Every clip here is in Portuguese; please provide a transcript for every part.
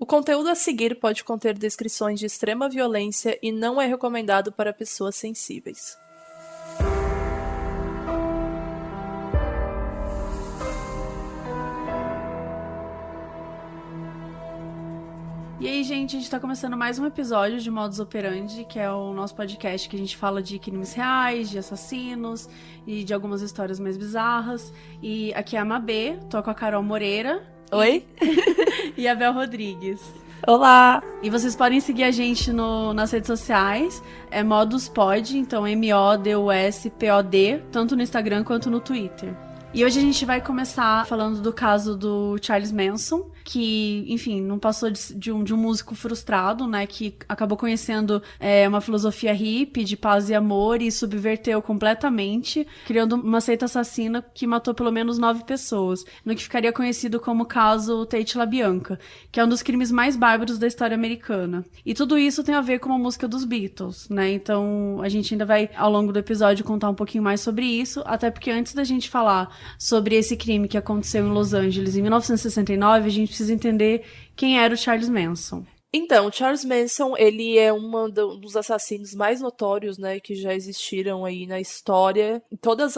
O conteúdo a seguir pode conter descrições de extrema violência e não é recomendado para pessoas sensíveis. E aí, gente, a gente tá começando mais um episódio de Modus Operandi, que é o nosso podcast que a gente fala de crimes reais, de assassinos e de algumas histórias mais bizarras. E aqui é a Mabê, tô com a Carol Moreira. Oi? E a Bel Rodrigues. Olá! E vocês podem seguir a gente nas redes sociais, é ModusPod, então MODUSPOD, tanto no Instagram quanto no Twitter. E hoje a gente vai começar falando do caso do Charles Manson, que, enfim, não passou de um músico frustrado, né, que acabou conhecendo uma filosofia hippie de paz e amor e subverteu completamente, criando uma seita assassina que matou pelo menos 9 pessoas, no que ficaria conhecido como o caso Tate LaBianca, que é um dos crimes mais bárbaros da história americana. E tudo isso tem a ver com a música dos Beatles, né, então a gente ainda vai, ao longo do episódio, contar um pouquinho mais sobre isso, até porque antes da gente falar sobre esse crime que aconteceu em Los Angeles em 1969, a gente precisa entender quem era o Charles Manson. Então, o Charles Manson, ele é um dos assassinos mais notórios, né, que já existiram aí na história. Em todos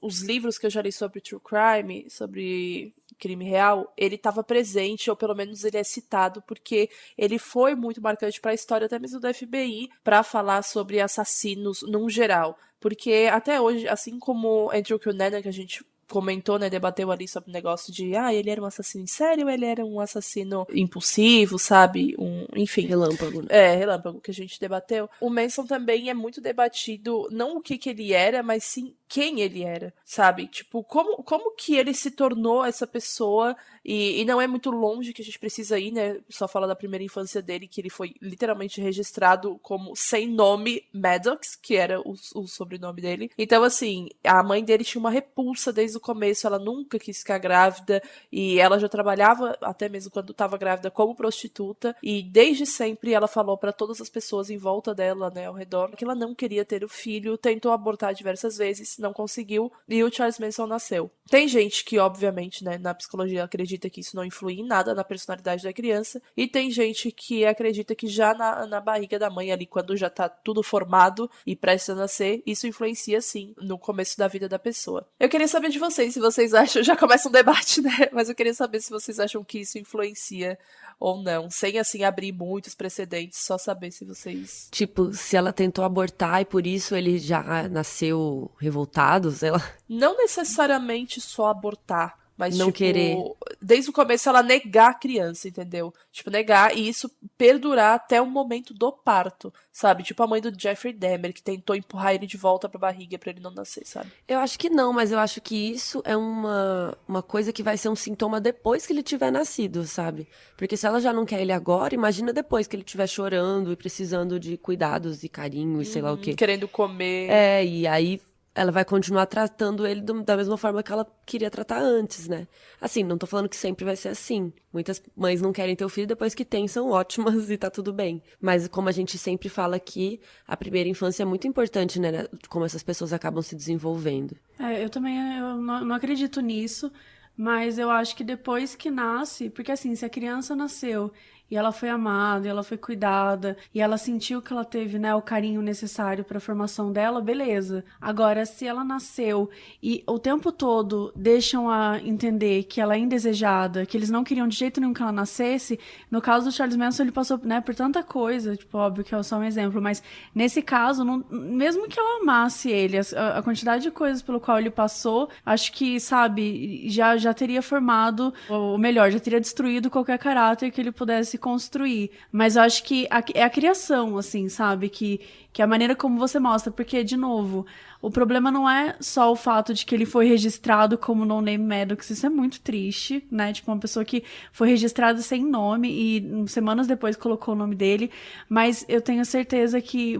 os livros que eu já li sobre true crime, sobre crime real, ele estava presente, ou pelo menos ele é citado, porque ele foi muito marcante para a história, até mesmo do FBI, para falar sobre assassinos num geral. Porque até hoje, assim como Andrew Cunanan, que a gente comentou, né, debateu ali sobre o negócio de, ele era um assassino em série ou ele era um assassino impulsivo, sabe? Enfim. Relâmpago. Relâmpago que a gente debateu. O Manson também é muito debatido, não o que ele era, mas sim quem ele era, sabe? Tipo, como que ele se tornou essa pessoa, e não é muito longe que a gente precisa ir, né? Só fala da primeira infância dele, que ele foi literalmente registrado como sem nome Maddox, que era o sobrenome dele. Então, assim, a mãe dele tinha uma repulsa desde o começo, ela nunca quis ficar grávida, e ela já trabalhava, até mesmo quando estava grávida, como prostituta, e desde sempre ela falou para todas as pessoas em volta dela, né, ao redor, que ela não queria ter o filho, tentou abortar diversas vezes, não conseguiu, e o Charles Manson nasceu. Tem gente que, obviamente, né, na psicologia acredita que isso não influi em nada na personalidade da criança, e tem gente que acredita que já na barriga da mãe ali, quando já tá tudo formado e prestes a nascer, isso influencia sim no começo da vida da pessoa. Eu queria saber de vocês, se vocês acham, já começa um debate, né, mas eu queria saber se vocês acham que isso influencia ou não, sem assim abrir muitos precedentes, só saber se vocês... Tipo, se ela tentou abortar e por isso ele já nasceu revoltado, sei lá. Não necessariamente só abortar, mas, não tipo, querer. Desde o começo ela negar a criança, entendeu? Tipo, negar e isso perdurar até o momento do parto, sabe? Tipo a mãe do Jeffrey Dahmer, que tentou empurrar ele de volta pra barriga pra ele não nascer, sabe? Eu acho que não, mas eu acho que isso é uma coisa que vai ser um sintoma depois que ele tiver nascido, sabe? Porque se ela já não quer ele agora, imagina depois que ele estiver chorando e precisando de cuidados e carinho e sei lá o quê. Querendo comer. E aí ela vai continuar tratando ele da mesma forma que ela queria tratar antes, né? Assim, não tô falando que sempre vai ser assim. Muitas mães não querem ter o filho, depois que tem, são ótimas e tá tudo bem. Mas como a gente sempre fala aqui, a primeira infância é muito importante, né? Como essas pessoas acabam se desenvolvendo. Eu também não acredito nisso, mas eu acho que depois que nasce, porque assim, se a criança nasceu e ela foi amada, e ela foi cuidada, e ela sentiu que ela teve, né, o carinho necessário para a formação dela, beleza. Agora, se ela nasceu e o tempo todo deixam a entender que ela é indesejada, que eles não queriam de jeito nenhum que ela nascesse, no caso do Charles Manson, ele passou, né, por tanta coisa, tipo, óbvio que é só um exemplo, mas nesse caso, mesmo que ela amasse ele, a quantidade de coisas pelo qual ele passou, acho que, sabe, já teria formado, ou melhor, já teria destruído qualquer caráter que ele pudesse construir, mas eu acho que é a criação, assim, sabe, que a maneira como você mostra, porque, de novo, o problema não é só o fato de que ele foi registrado como No Name Maddox, isso é muito triste, né, tipo, uma pessoa que foi registrada sem nome e semanas depois colocou o nome dele, mas eu tenho certeza que,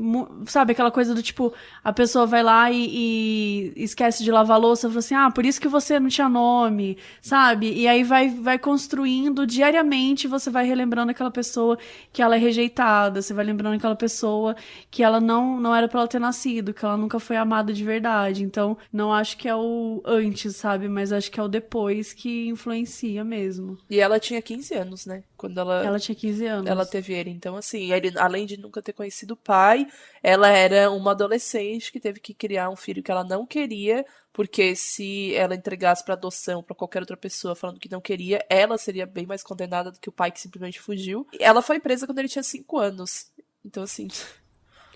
sabe, aquela coisa do tipo, a pessoa vai lá e esquece de lavar a louça, fala assim, por isso que você não tinha nome, sabe, e aí vai construindo diariamente, você vai relembrando aquela pessoa que ela é rejeitada, você vai lembrando aquela pessoa que ela não era pra ela ter nascido, que ela nunca foi amada de verdade. Então, não acho que é o antes, sabe? Mas acho que é o depois que influencia mesmo. E ela tinha 15 anos, né? Quando Ela tinha 15 anos. ela teve ele. Então, assim, ele, além de nunca ter conhecido o pai, ela era uma adolescente que teve que criar um filho que ela não queria, porque se ela entregasse pra adoção pra qualquer outra pessoa falando que não queria, ela seria bem mais condenada do que o pai que simplesmente fugiu. E ela foi presa quando ele tinha 5 anos. Então, assim.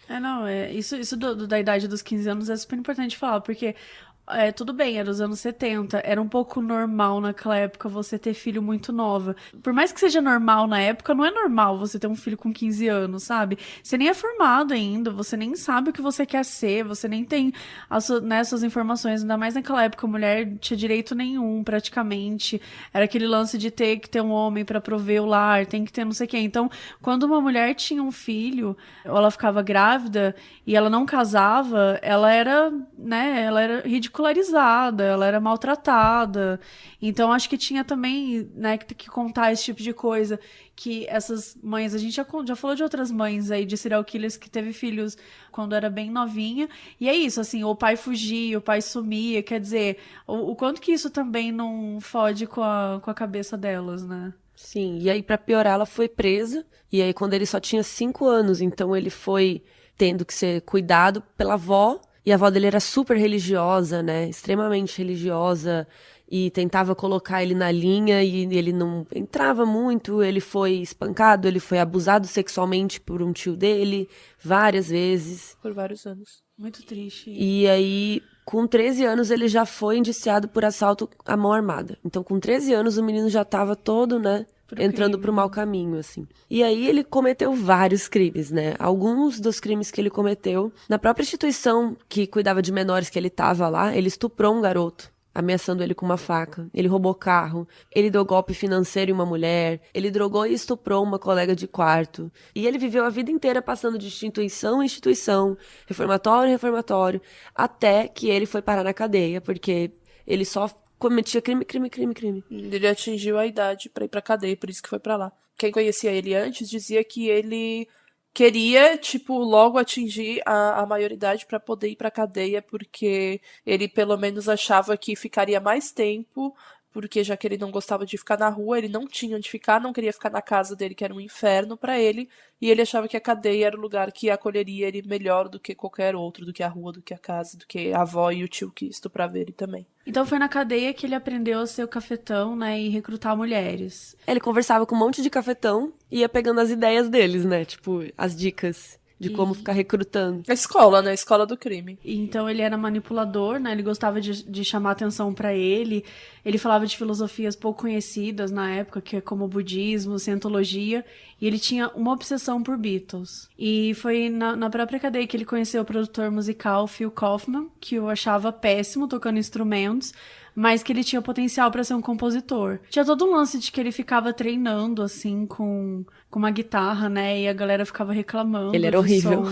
Não, isso da idade dos 15 anos é super importante falar, porque tudo bem, era os anos 70, era um pouco normal naquela época você ter filho muito nova. Por mais que seja normal na época, não é normal você ter um filho com 15 anos, sabe? Você nem é formado ainda, você nem sabe o que você quer ser, você nem tem suas informações, ainda mais naquela época a mulher não tinha direito nenhum, praticamente. Era aquele lance de ter que ter um homem pra prover o lar, tem que ter não sei o quê. Então, quando uma mulher tinha um filho, ou ela ficava grávida e ela não casava, ela era ridicularizada, ela era maltratada. Então, acho que tinha também, né, que contar esse tipo de coisa. Que essas mães, a gente já falou de outras mães aí, de serial killers que teve filhos quando era bem novinha. E é isso, assim, o pai fugia, o pai sumia. Quer dizer, o quanto que isso também não fode com a cabeça delas, né? Sim, e aí pra piorar ela foi presa, e aí quando ele só tinha 5 anos, então ele foi tendo que ser cuidado pela avó, e a avó dele era super religiosa, né, extremamente religiosa, e tentava colocar ele na linha, e ele não entrava muito, ele foi espancado, ele foi abusado sexualmente por um tio dele, várias vezes. Por vários anos. Muito triste. E aí, com 13 anos, ele já foi indiciado por assalto à mão armada. Então, com 13 anos, o menino já tava todo, né, entrando pro mau caminho, assim. E aí, ele cometeu vários crimes, né? Alguns dos crimes que ele cometeu, na própria instituição que cuidava de menores que ele tava lá, ele estuprou um garoto, ameaçando ele com uma faca. Ele roubou carro, ele deu golpe financeiro em uma mulher, ele drogou e estuprou uma colega de quarto. E ele viveu a vida inteira passando de instituição em instituição, reformatório em reformatório, até que ele foi parar na cadeia, porque ele só cometia crime. Ele atingiu a idade pra ir pra cadeia, por isso que foi pra lá. Quem conhecia ele antes dizia que ele queria, tipo, logo atingir a maioridade pra poder ir pra cadeia, porque ele pelo menos achava que ficaria mais tempo, porque já que ele não gostava de ficar na rua, ele não tinha onde ficar, não queria ficar na casa dele, que era um inferno pra ele, e ele achava que a cadeia era o lugar que acolheria ele melhor do que qualquer outro, do que a rua, do que a casa, do que a avó e o tio que estuprava ele também. Então foi na cadeia que ele aprendeu a ser o cafetão, né, e recrutar mulheres. Ele conversava com um monte de cafetão e ia pegando as ideias deles, né? Tipo, as dicas de como ficar recrutando. A escola, né? A escola do crime. Então ele era manipulador, né? Ele gostava de chamar atenção pra ele. Ele falava de filosofias pouco conhecidas na época, que é como o budismo, cientologia. E ele tinha uma obsessão por Beatles. E foi na própria cadeia que ele conheceu o produtor musical Phil Kaufman, que o achava péssimo tocando instrumentos, mas que ele tinha potencial pra ser um compositor. Tinha todo um lance de que ele ficava treinando, assim, com uma guitarra, né? E a galera ficava reclamando. Ele era horrível.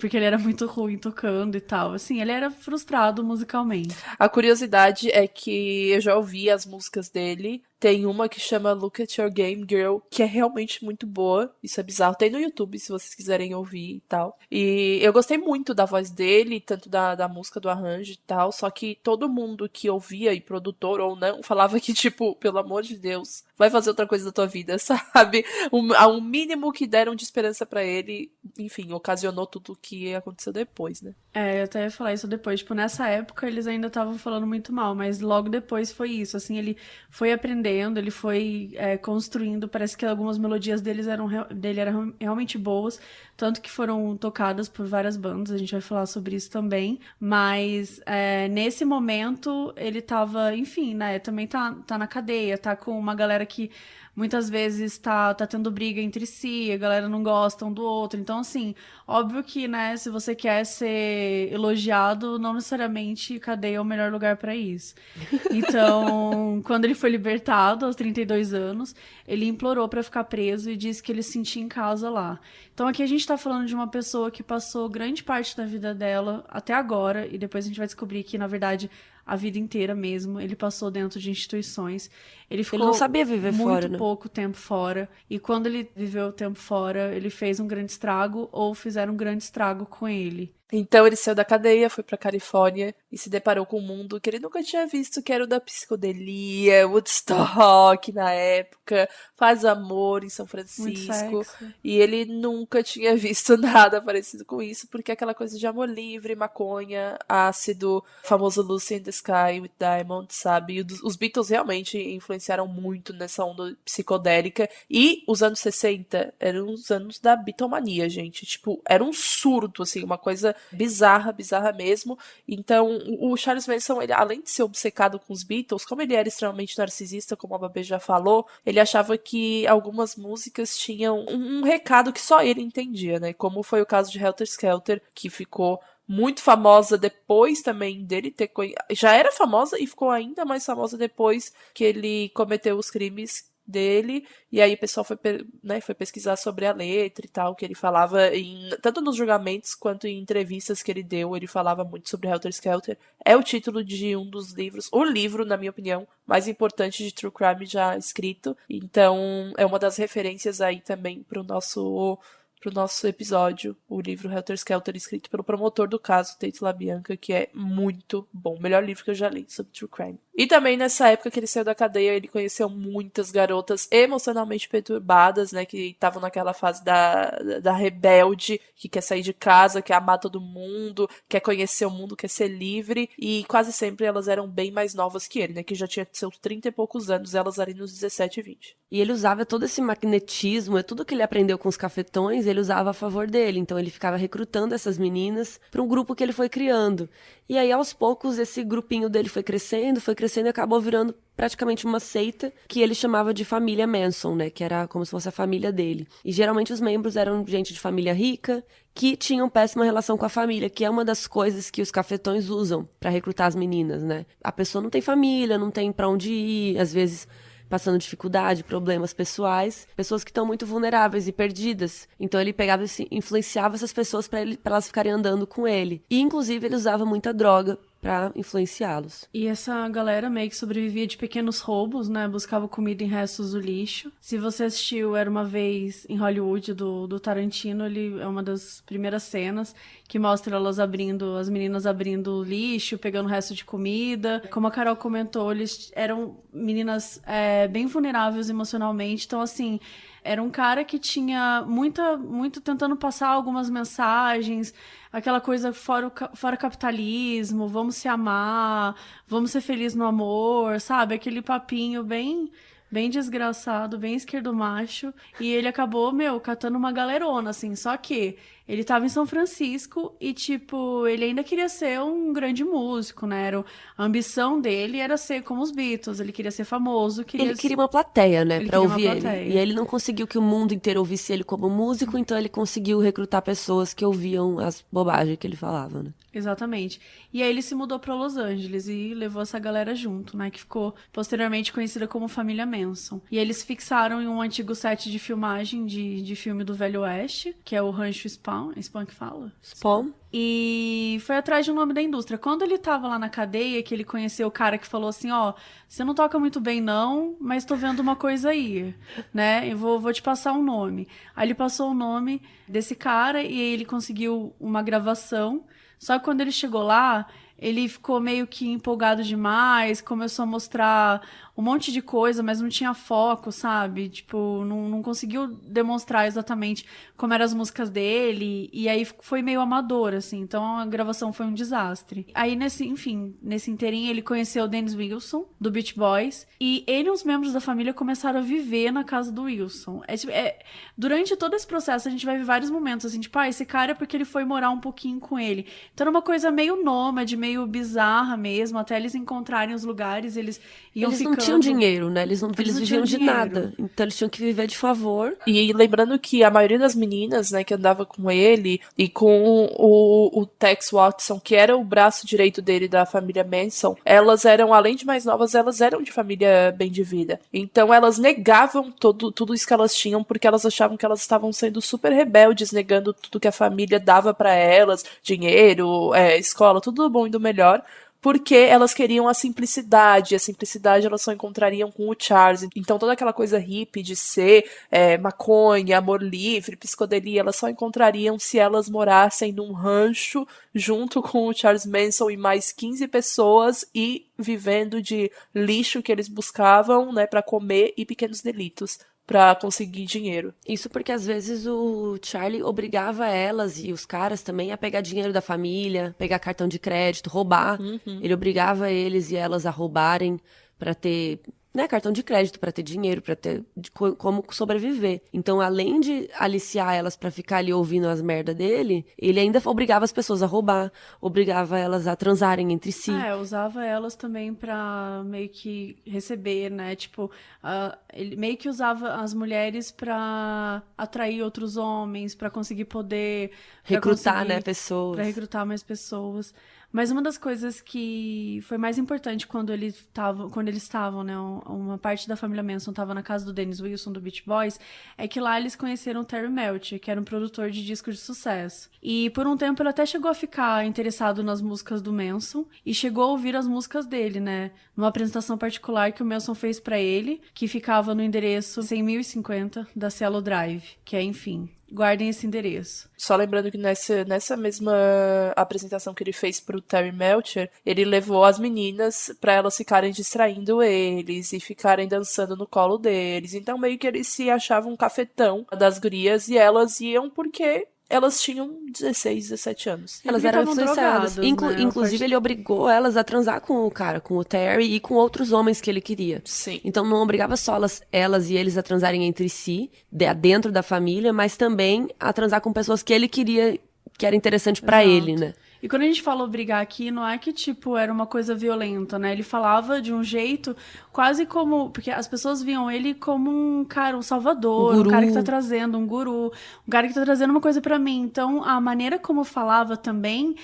Porque ele era muito ruim tocando e tal. Assim, ele era frustrado musicalmente. A curiosidade é que eu já ouvi as músicas dele. Tem uma que chama Look at Your Game Girl, que é realmente muito boa. Isso é bizarro. Tem no YouTube, se vocês quiserem ouvir e tal. E eu gostei muito da voz dele, tanto da música, do arranjo e tal. Só que todo mundo que ouvia, e produtor ou não, falava que, tipo, pelo amor de Deus, vai fazer outra coisa da tua vida, sabe? O mínimo que deram de esperança pra ele, enfim, ocasionou tudo o que aconteceu depois, né? Eu até ia falar isso depois. Tipo, nessa época eles ainda estavam falando muito mal, mas logo depois foi isso. Assim, ele foi aprendendo, ele foi construindo. Parece que algumas melodias dele eram realmente boas, tanto que foram tocadas por várias bandas. A gente vai falar sobre isso também. Mas nesse momento ele tava, enfim, né? Também tá na cadeia, tá com uma galera que muitas vezes tá tendo briga entre si, a galera não gosta um do outro. Então, assim, óbvio que, né, se você quer ser elogiado, não necessariamente cadeia é o melhor lugar pra isso. Então, quando ele foi libertado, aos 32 anos, ele implorou pra ficar preso e disse que ele se sentia em casa lá. Então, aqui a gente tá falando de uma pessoa que passou grande parte da vida dela até agora, e depois a gente vai descobrir que, na verdade, a vida inteira mesmo, ele passou dentro de instituições. Ele não sabia viver fora, né? muito pouco tempo fora. E quando ele viveu o tempo fora, ele fez um grande estrago ou fizeram um grande estrago com ele. Então ele saiu da cadeia, foi pra Califórnia e se deparou com um mundo que ele nunca tinha visto, que era o da psicodelia, Woodstock na época, faz amor em São Muito Francisco. sexo. E ele nunca tinha visto nada parecido com isso, porque é aquela coisa de amor livre, maconha, ácido, famoso Lucy in the Sky with Diamonds, sabe? E os Beatles realmente influenciaram muito nessa onda psicodélica. E os anos 60 eram os anos da bitomania, gente. Tipo, era um surto, assim, uma coisa bizarra mesmo. Então, o Charles Manson, ele, além de ser obcecado com os Beatles, como ele era extremamente narcisista, como a Babê já falou, ele achava que algumas músicas tinham um recado que só ele entendia, né? Como foi o caso de Helter Skelter, que ficou muito famosa depois também dele ter já era famosa e ficou ainda mais famosa depois que ele cometeu os crimes dele, e aí o pessoal foi pesquisar sobre a letra e tal, que ele falava tanto nos julgamentos quanto em entrevistas que ele deu, ele falava muito sobre Helter Skelter. É o título de um dos livros, o livro, na minha opinião, mais importante de True Crime já escrito, então é uma das referências aí também pro nosso episódio, o livro Helter Skelter, escrito pelo promotor do caso, Tate LaBianca, que é muito bom. O melhor livro que eu já li sobre True Crime. E também nessa época que ele saiu da cadeia, ele conheceu muitas garotas emocionalmente perturbadas, né, que estavam naquela fase da rebelde, que quer sair de casa, quer amar todo mundo, quer conhecer o mundo, quer ser livre, e quase sempre elas eram bem mais novas que ele, né, que já tinha seus 30 e poucos anos, elas ali nos 17 e 20. E ele usava todo esse magnetismo, é tudo que ele aprendeu com os cafetões, ele usava a favor dele. Então ele ficava recrutando essas meninas para um grupo que ele foi criando. E aí, aos poucos, esse grupinho dele foi crescendo e acabou virando praticamente uma seita que ele chamava de família Manson, né? Que era como se fosse a família dele. E geralmente os membros eram gente de família rica que tinham péssima relação com a família, que é uma das coisas que os cafetões usam para recrutar as meninas, né? A pessoa não tem família, não tem para onde ir, às vezes passando dificuldade, problemas pessoais, pessoas que estão muito vulneráveis e perdidas. Então ele pegava e influenciava essas pessoas para elas ficarem andando com ele. E inclusive ele usava muita droga para influenciá-los. E essa galera meio que sobrevivia de pequenos roubos, né? Buscava comida em restos do lixo. Se você assistiu Era Uma Vez em Hollywood, do Tarantino, ele é uma das primeiras cenas que mostra as meninas abrindo lixo, pegando resto de comida. Como a Carol comentou, eles eram meninas bem vulneráveis emocionalmente. Então, assim, era um cara que tinha muito tentando passar algumas mensagens, aquela coisa fora capitalismo, vamos se amar, vamos ser felizes no amor, sabe? Aquele papinho bem desgraçado, bem esquerdomacho. E ele acabou, catando uma galerona, assim. Só que ele tava em São Francisco e, tipo, ele ainda queria ser um grande músico, né? A ambição dele era ser como os Beatles, ele queria ser famoso. Ele queria uma plateia, né, pra ouvir ele. Plateia. E ele não conseguiu que o mundo inteiro ouvisse ele como músico, então ele conseguiu recrutar pessoas que ouviam as bobagens que ele falava, né? Exatamente. E aí ele se mudou pra Los Angeles e levou essa galera junto, né? Que ficou posteriormente conhecida como Família Manson. E eles fixaram em um antigo set de filmagem de filme do Velho Oeste, que é o Rancho Spawn. É Spawn que fala? Spawn. E foi atrás de um nome da indústria. Quando ele tava lá na cadeia, que ele conheceu o cara que falou assim, você não toca muito bem não, mas tô vendo uma coisa aí, né? Eu vou te passar um nome. Aí ele passou o nome desse cara e ele conseguiu uma gravação. Só que quando ele chegou lá, ele ficou meio que empolgado demais, começou a mostrar um monte de coisa, mas não tinha foco, sabe? Tipo, não conseguiu demonstrar exatamente como eram as músicas dele, e aí foi meio amador, assim, então a gravação foi um desastre. Aí, nesse inteirinho, ele conheceu o Dennis Wilson, do Beach Boys, e ele e os membros da família começaram a viver na casa do Wilson. Durante todo esse processo, a gente vai ver vários momentos, assim, tipo, esse cara é porque ele foi morar um pouquinho com ele. Então era uma coisa meio nômade, meio bizarra mesmo, até eles encontrarem os lugares, eles iam ficando... Não tinham dinheiro, né? Eles viviam de nada. Então eles tinham que viver de favor. E lembrando que a maioria das meninas, né, que andava com ele e com o Tex Watson, que era o braço direito dele da família Manson, elas eram, além de mais novas, elas eram de família bem de vida. Então elas negavam tudo isso que elas tinham, porque elas achavam que elas estavam sendo super rebeldes, negando tudo que a família dava pra elas, dinheiro, escola, tudo do bom e do melhor, porque elas queriam a simplicidade. A simplicidade elas só encontrariam com o Charles. Então toda aquela coisa hippie de ser maconha, amor livre, psicodelia, elas só encontrariam se elas morassem num rancho junto com o Charles Manson e mais 15 pessoas e vivendo de lixo que eles buscavam, né, para comer e pequenos delitos pra conseguir dinheiro. Isso porque às vezes o Charlie obrigava elas e os caras também a pegar dinheiro da família, pegar cartão de crédito, roubar. Ele obrigava eles e elas a roubarem pra ter, né, cartão de crédito, pra ter dinheiro, pra ter como sobreviver. Então, além de aliciar elas pra ficar ali ouvindo as merda dele, ele ainda obrigava as pessoas a roubar, obrigava elas a transarem entre si. Usava elas também pra meio que receber, né? Tipo, ele meio que usava as mulheres pra atrair outros homens, pra conseguir poder... Recrutar, né, pessoas. Pra recrutar mais pessoas. Mas uma das coisas que foi mais importante quando eles estavam, né, uma parte da família Manson estava na casa do Dennis Wilson, do Beach Boys, é que lá eles conheceram o Terry Melcher, que era um produtor de discos de sucesso. E por um tempo ele até chegou a ficar interessado nas músicas do Manson e chegou a ouvir as músicas dele, né, numa apresentação particular que o Manson fez pra ele, que ficava no endereço 100.050 da Cielo Drive, que é, enfim... Guardem esse endereço. Só lembrando que nessa mesma apresentação que ele fez pro Terry Melcher, ele levou as meninas pra elas ficarem distraindo eles e ficarem dançando no colo deles. Então meio que eles se achavam um cafetão das gurias e elas iam porque elas tinham 16, 17 anos. Elas eram influenciadas. Né? Inclusive, ele obrigou elas a transar com o cara, com o Terry e com outros homens que ele queria. Sim. Então, não obrigava só elas e eles a transarem entre si, dentro da família, mas também a transar com pessoas que ele queria, que era interessante pra ele, né? E quando a gente fala obrigar aqui, não é que, tipo, era uma coisa violenta, né? Ele falava de um jeito quase como... Porque as pessoas viam ele como um cara, um salvador, um cara que tá trazendo, um guru, um cara que tá trazendo uma coisa pra mim. Então, a maneira como falava também...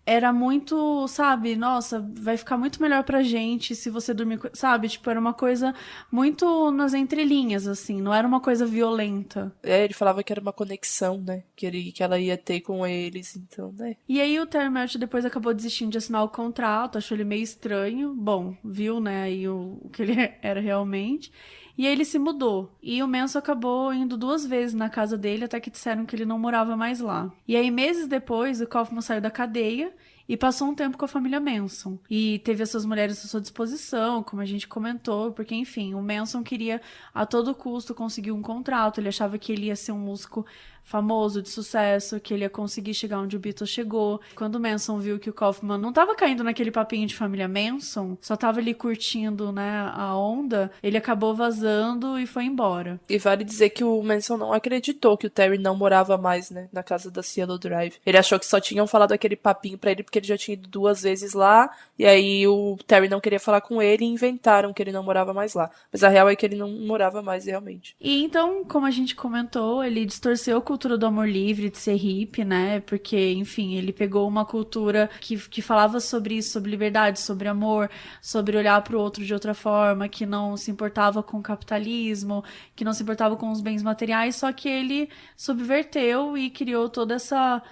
Era muito, sabe, nossa, vai ficar muito melhor pra gente se você dormir, sabe? Tipo, era uma coisa muito nas entrelinhas, assim, não era uma coisa violenta. Ele falava que era uma conexão, né? Que ela ia ter com eles, então, né? E aí o Terry Melcher depois acabou desistindo de assinar o contrato, achou ele meio estranho. Bom, viu, né, aí o que ele era realmente. E aí ele se mudou. E o Manson acabou indo 2 vezes na casa dele, até que disseram que ele não morava mais lá. E aí, meses depois, o Kaufman saiu da cadeia e passou um tempo com a família Manson. E teve essas mulheres à sua disposição, como a gente comentou, porque, enfim, o Manson queria a todo custo conseguir um contrato. Ele achava que ele ia ser um músico famoso, de sucesso, que ele ia conseguir chegar onde o Beatles chegou. Quando o Manson viu que o Kaufman não tava caindo naquele papinho de família Manson, só tava ali curtindo, né, a onda, ele acabou vazando e foi embora. E vale dizer que o Manson não acreditou que o Terry não morava mais, né, na casa da Cielo Drive. Ele achou que só tinham falado aquele papinho pra ele porque ele já tinha ido 2 vezes lá, e aí o Terry não queria falar com ele e inventaram que ele não morava mais lá. Mas a real é que ele não morava mais realmente. E então, como a gente comentou, ele distorceu a cultura do amor livre, de ser hippie, né? Porque, enfim, ele pegou uma cultura que falava sobre isso, sobre liberdade, sobre amor, sobre olhar pro outro de outra forma, que não se importava com o capitalismo, que não se importava com os bens materiais, só que ele subverteu e criou toda essa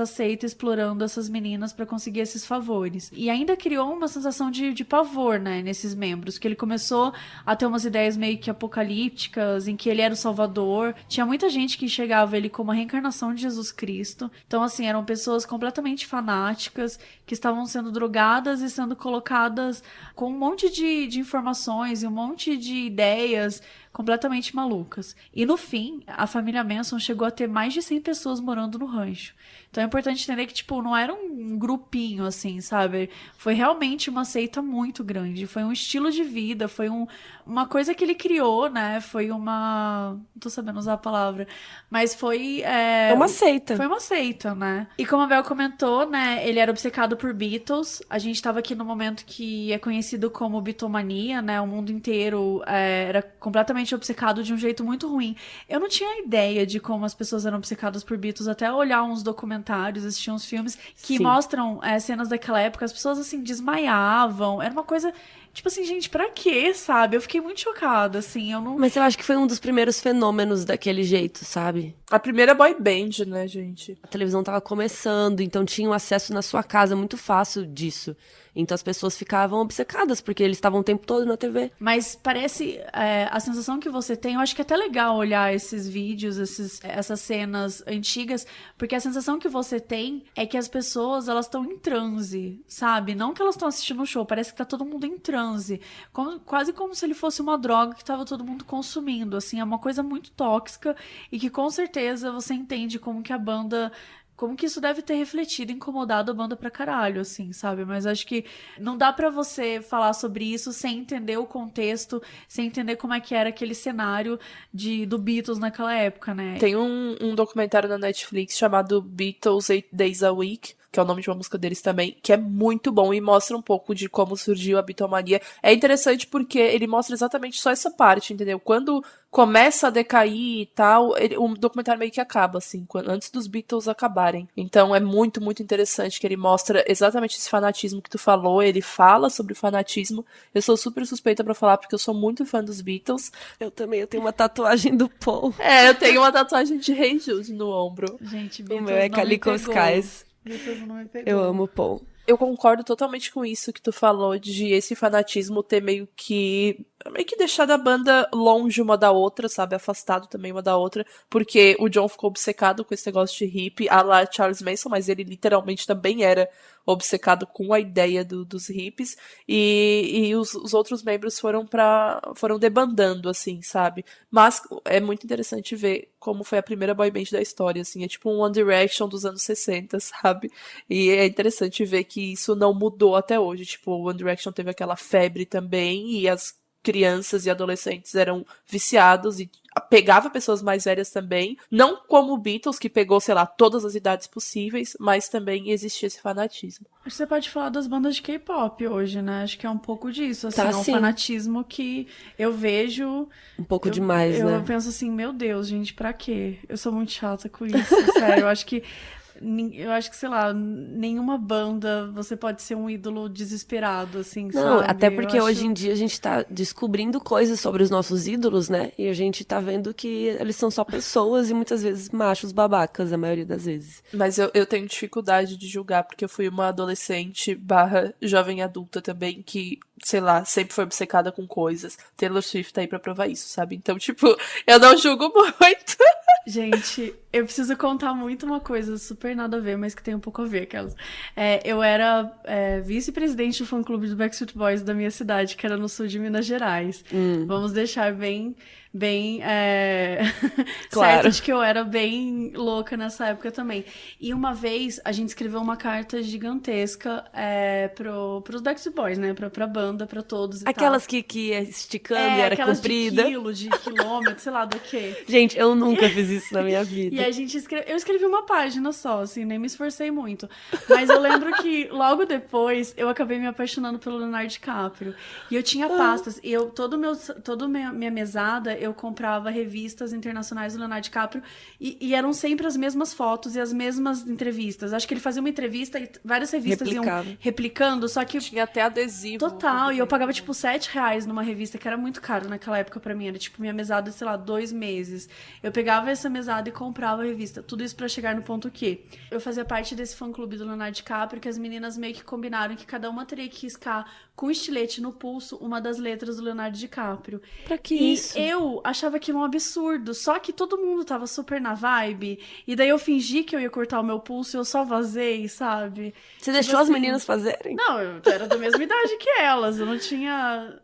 seita explorando essas meninas para conseguir esses favores. E ainda criou uma sensação de pavor, né, nesses membros, que ele começou a ter umas ideias meio que apocalípticas, em que ele era o salvador. Tinha muita gente que enxergava ele como a reencarnação de Jesus Cristo. Então, assim, eram pessoas completamente fanáticas, que estavam sendo drogadas e sendo colocadas com um monte de informações e um monte de ideias completamente malucas. E no fim, a família Manson chegou a ter mais de 100 pessoas morando no rancho. Então é importante entender que, tipo, não era um grupinho, assim, sabe? Foi realmente uma seita muito grande. Foi um estilo de vida, foi uma coisa que ele criou, né? Foi uma... Não tô sabendo usar a palavra. Mas foi... uma seita. Foi uma seita, né? E como a Bel comentou, né? Ele era obcecado por Beatles. A gente tava aqui no momento que é conhecido como Beatlemania, né? O mundo inteiro era completamente obcecado de um jeito muito ruim. Eu não tinha ideia de como as pessoas eram obcecadas por Beatles, até olhar uns documentários, assistir uns filmes que Sim. mostram cenas daquela época, as pessoas, assim, desmaiavam. Era uma coisa... Tipo assim, gente, pra quê, sabe? Eu fiquei muito chocada, assim, eu não... Mas eu acho que foi um dos primeiros fenômenos daquele jeito, sabe? A primeira boy band, né, gente? A televisão tava começando, então tinha um acesso na sua casa muito fácil disso. Então as pessoas ficavam obcecadas, porque eles estavam o tempo todo na TV. Mas parece, a sensação que você tem, eu acho que é até legal olhar esses vídeos, essas cenas antigas, porque a sensação que você tem é que as pessoas, elas estão em transe, sabe? Não que elas estão assistindo um show, parece que tá todo mundo em transe. Quase como se ele fosse uma droga que tava todo mundo consumindo, assim, é uma coisa muito tóxica e que com certeza você entende como que a banda... Como que isso deve ter refletido, incomodado a banda pra caralho, assim, sabe? Mas acho que não dá pra você falar sobre isso sem entender o contexto, sem entender como é que era aquele cenário do Beatles naquela época, né? Tem um documentário na Netflix chamado Beatles 8 Days a Week, que é o nome de uma música deles também, que é muito bom e mostra um pouco de como surgiu a Beatlemania. É interessante porque ele mostra exatamente só essa parte, entendeu? Quando começa a decair e tal, o documentário meio que acaba, assim, antes dos Beatles acabarem. Então é muito, muito interessante que ele mostra exatamente esse fanatismo que tu falou, ele fala sobre o fanatismo. Eu sou super suspeita pra falar porque eu sou muito fã dos Beatles. Eu também, eu tenho uma tatuagem do Paul. Eu tenho uma tatuagem de Hey Jude no ombro. Gente, O Beatles meu é não Calico me pegou. Skies. Beatles não me pegou. Eu amo o Paul. Eu concordo totalmente com isso que tu falou, de esse fanatismo ter meio que deixado a banda longe uma da outra, sabe? Afastado também uma da outra, porque o John ficou obcecado com esse negócio de hippie, a lá Charles Manson, mas ele literalmente também era obcecado com a ideia dos hippies, e os outros membros foram debandando, assim, sabe? Mas é muito interessante ver como foi a primeira boy band da história, assim, é tipo um One Direction dos anos 60, sabe? E é interessante ver que isso não mudou até hoje, tipo, o One Direction teve aquela febre também, e as crianças e adolescentes eram viciados e pegava pessoas mais velhas também, não como o Beatles, que pegou, sei lá, todas as idades possíveis, mas também existia esse fanatismo. Acho que você pode falar das bandas de K-pop hoje, né? Acho que é um pouco disso, assim, Tá, é um sim. fanatismo que eu vejo... Um pouco demais, né? Eu penso assim, meu Deus, gente, pra quê? Eu sou muito chata com isso, sério, eu acho que, sei lá, nenhuma banda você pode ser um ídolo desesperado, assim, Não, sabe? até porque hoje em dia a gente tá descobrindo coisas sobre os nossos ídolos, né? E a gente tá vendo que eles são só pessoas e muitas vezes machos babacas, a maioria das vezes. Mas eu tenho dificuldade de julgar, porque eu fui uma adolescente / jovem adulta também, que, sei lá, sempre foi obcecada com coisas. Taylor Swift tá aí pra provar isso, sabe? Então, tipo, eu não julgo muito. Gente, eu preciso contar muito uma coisa super nada a ver, mas que tem um pouco a ver, aquelas. Eu era vice-presidente do fã-clube do Backstreet Boys da minha cidade, que era no sul de Minas Gerais. Vamos deixar bem Claro. certo de que eu era bem louca nessa época também. E uma vez a gente escreveu uma carta gigantesca pros Backstreet Boys, né? Pra banda, pra todos e Aquelas tal. que ia esticando e era aquelas comprida. de quilômetro, sei lá do quê. Gente, eu nunca fiz isso na minha vida. E a gente eu escrevi uma página só, assim, nem me esforcei muito. Mas eu lembro que logo depois eu acabei me apaixonando pelo Leonardo DiCaprio. E eu tinha pastas, e toda minha mesada eu comprava revistas internacionais do Leonardo DiCaprio e eram sempre as mesmas fotos e as mesmas entrevistas. Acho que ele fazia uma entrevista e várias revistas iam replicando, só que... Tinha até adesivo. Total, e eu pagava tipo R$7 numa revista, que era muito caro naquela época pra mim. Era tipo minha mesada, sei lá, 2 meses. Eu pegava essa mesada e comprava a revista. Tudo isso pra chegar no ponto que eu fazia parte desse fã-clube do Leonardo DiCaprio, que as meninas meio que combinaram que cada uma teria que riscar com estilete no pulso uma das letras do Leonardo DiCaprio. Pra que E isso? eu achava aquilo um absurdo, só que todo mundo tava super na vibe, e daí eu fingi que eu ia cortar o meu pulso e eu só vazei, sabe? Você deixou as meninas fazerem? Não, eu era da mesma idade que elas, eu não tinha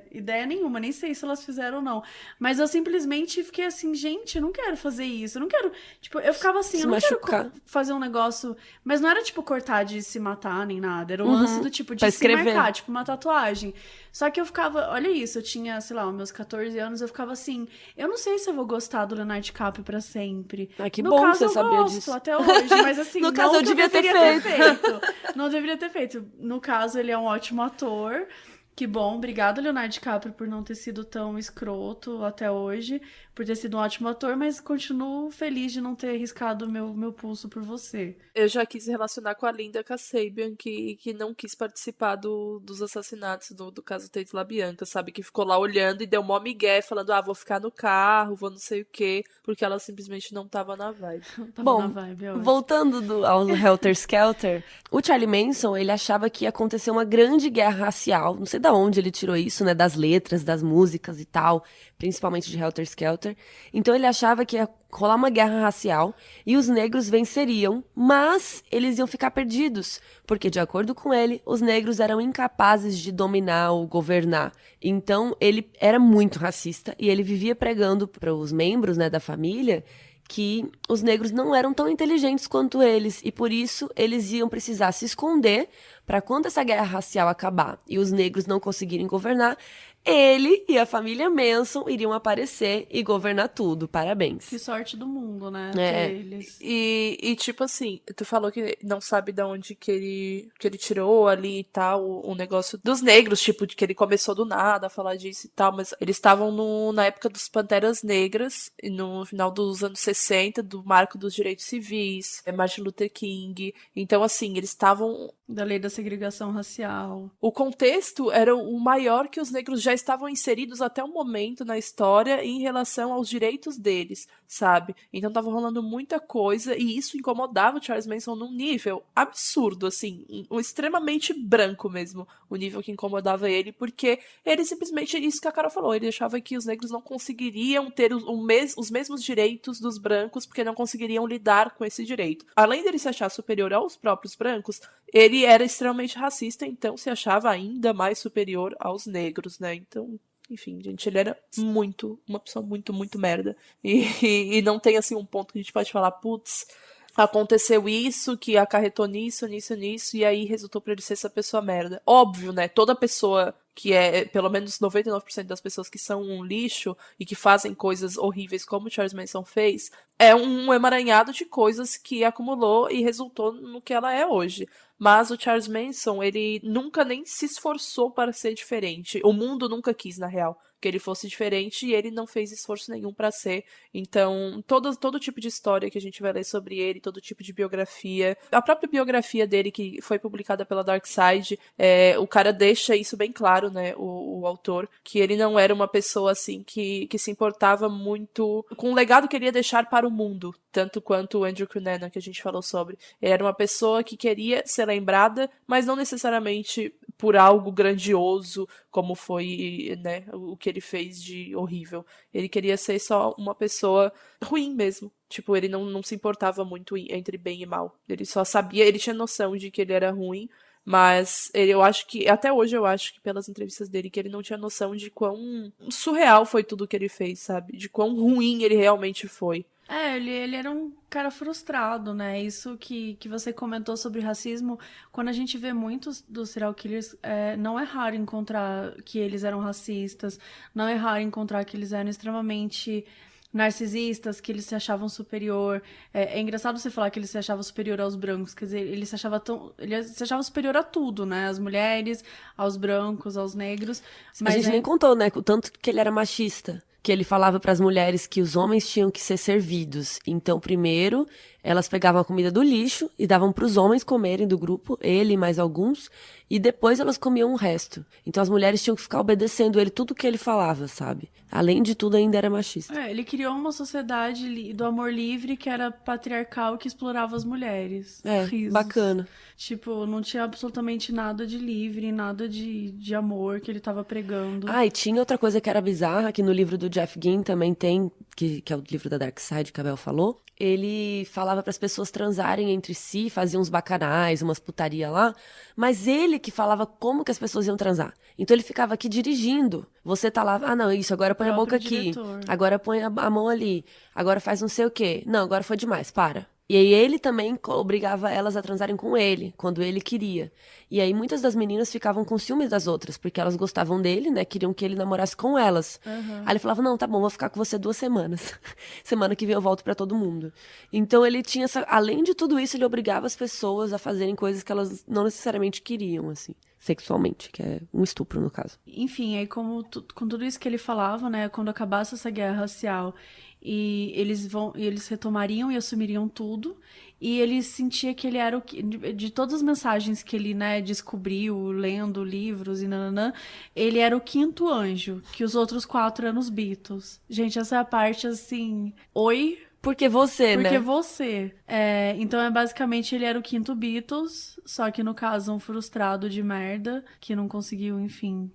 ideia nenhuma, nem sei se elas fizeram ou não. Mas eu simplesmente fiquei assim, gente, eu não quero fazer isso, eu não quero... Tipo, eu ficava assim, Se eu não machucar. quero fazer um negócio... Mas não era, tipo, cortar de se matar nem nada, era um lance do tipo, de Pra se escrever. marcar, tipo, uma tatuagem. Só que eu ficava, olha isso, eu tinha, sei lá, os meus 14 anos, eu ficava assim, eu não sei se eu vou gostar do Leonardo DiCaprio pra sempre. Ah, que No bom caso, que você eu sabia gosto disso. até hoje, mas assim, No não caso, eu que devia ter deveria feito. Não deveria ter feito. No caso, ele é um ótimo ator. Que bom, obrigado, Leonardo DiCaprio, por não ter sido tão escroto até hoje, por ter sido um ótimo ator, mas continuo feliz de não ter arriscado meu pulso por você. Eu já quis relacionar com a Linda Kasabian, que não quis participar dos assassinatos do caso Tate LaBianca, sabe? Que ficou lá olhando e deu mó migué, falando, vou ficar no carro, vou não sei o quê, porque ela simplesmente não tava na vibe. Tava na Bom, vibe, é ótimo. voltando ao Helter Skelter, o Charlie Manson, ele achava que ia acontecer uma grande guerra racial, não sei da onde ele tirou isso, né, das letras, das músicas e tal, principalmente de Helter Skelter. Então ele achava que ia rolar uma guerra racial e os negros venceriam, mas eles iam ficar perdidos, porque de acordo com ele, os negros eram incapazes de dominar ou governar. Então ele era muito racista e ele vivia pregando para os membros, né, da família que os negros não eram tão inteligentes quanto eles e por isso eles iam precisar se esconder para quando essa guerra racial acabar e os negros não conseguirem governar, ele e a família Manson iriam aparecer e governar tudo. Parabéns. Que sorte do mundo, né? É. Ter eles. E tipo assim, tu falou que não sabe de onde que ele tirou ali e tal, o negócio dos negros, tipo, de que ele começou do nada a falar disso e tal, mas eles estavam na época dos Panteras Negras, e no final dos anos 60, do marco dos direitos civis, Martin Luther King. Então, assim, eles estavam... Da lei da segregação racial. O contexto era o maior que os negros já estavam inseridos até o momento na história em relação aos direitos deles, sabe? Então tava rolando muita coisa e isso incomodava o Charles Manson num nível absurdo, assim, extremamente branco mesmo, o nível que incomodava ele, porque ele simplesmente, isso que a Carol falou, ele achava que os negros não conseguiriam ter os mesmos direitos dos brancos porque não conseguiriam lidar com esse direito. Além dele se achar superior aos próprios brancos, ele era extremamente racista, então se achava ainda mais superior aos negros, né? Então, enfim, gente, ele era uma pessoa muito, muito merda. E não tem, assim, um ponto que a gente pode falar, putz, aconteceu isso, que acarretou nisso, e aí resultou pra ele ser essa pessoa merda. Óbvio, né? Toda pessoa que é, pelo menos 99% das pessoas que são um lixo e que fazem coisas horríveis como o Charles Manson fez, é um emaranhado de coisas que acumulou e resultou no que ela é hoje. Mas o Charles Manson, ele nunca nem se esforçou para ser diferente. O mundo nunca quis, na real, que ele fosse diferente e ele não fez esforço nenhum para ser. Então, todo tipo de história que a gente vai ler sobre ele, todo tipo de biografia, a própria biografia dele que foi publicada pela Dark Side, o cara deixa isso bem claro, né, o autor, que ele não era uma pessoa assim que se importava muito com o legado que ele ia deixar para o mundo, tanto quanto o Andrew Cunanan, que a gente falou sobre. Ele era uma pessoa que queria ser lembrada, mas não necessariamente por algo grandioso, como foi, né, o que ele fez de horrível. Ele queria ser só uma pessoa ruim mesmo. Tipo, ele não se importava muito entre bem e mal. Ele só sabia, ele tinha noção de que ele era ruim, mas eu acho que, até hoje eu acho que pelas entrevistas dele, que ele não tinha noção de quão surreal foi tudo que ele fez, sabe? De quão ruim ele realmente foi. Ele era um cara frustrado, né? Isso que você comentou sobre racismo, quando a gente vê muitos dos serial killers, não é raro encontrar que eles eram racistas, não é raro encontrar que eles eram extremamente narcisistas, que eles se achavam superior. É engraçado você falar que eles se achavam superior aos brancos, quer dizer, ele se achava superior a tudo, né? Às mulheres, aos brancos, aos negros. Mas a gente nem contou, né? O tanto que ele era machista. Que ele falava para as mulheres que os homens tinham que ser servidos. Então, primeiro, elas pegavam a comida do lixo e davam para os homens comerem do grupo, ele e mais alguns, e depois elas comiam o resto. Então, as mulheres tinham que ficar obedecendo ele tudo que ele falava, sabe? Além de tudo, ainda era machista. Ele criou uma sociedade do amor livre que era patriarcal, que explorava as mulheres. Risos. Bacana. Tipo, não tinha absolutamente nada de livre, nada de amor que ele tava pregando. E tinha outra coisa que era bizarra, que no livro do Jeff Ginn também tem, que é o livro da Dark Side que a Bel falou. Ele falava para as pessoas transarem entre si, fazia uns bacanais, umas putaria lá, mas ele que falava como que as pessoas iam transar. Então ele ficava aqui dirigindo. Você tá lá, não, isso, agora põe a boca aqui, agora põe a mão ali, agora faz não sei o quê. Não, agora foi demais, para. E aí ele também obrigava elas a transarem com ele, quando ele queria. E aí muitas das meninas ficavam com ciúmes das outras, porque elas gostavam dele, né, queriam que ele namorasse com elas. Uhum. Aí ele falava, não, tá bom, vou ficar com você 2 semanas. Semana que vem eu volto pra todo mundo. Então ele tinha além de tudo isso, ele obrigava as pessoas a fazerem coisas que elas não necessariamente queriam, assim. sexualmente, que é um estupro, no caso. Enfim, aí com tudo isso que ele falava, né, quando acabasse essa guerra racial e eles retomariam e assumiriam tudo, e ele sentia que ele era de todas as mensagens que ele, né, descobriu lendo livros e nananã, ele era o quinto anjo, que os outros 4 eram os Beatles. Gente, essa é a parte assim, oi, Porque você, porque né? você. Então, basicamente, ele era o quinto Beatles, só que, no caso, um frustrado de merda, que não conseguiu, enfim,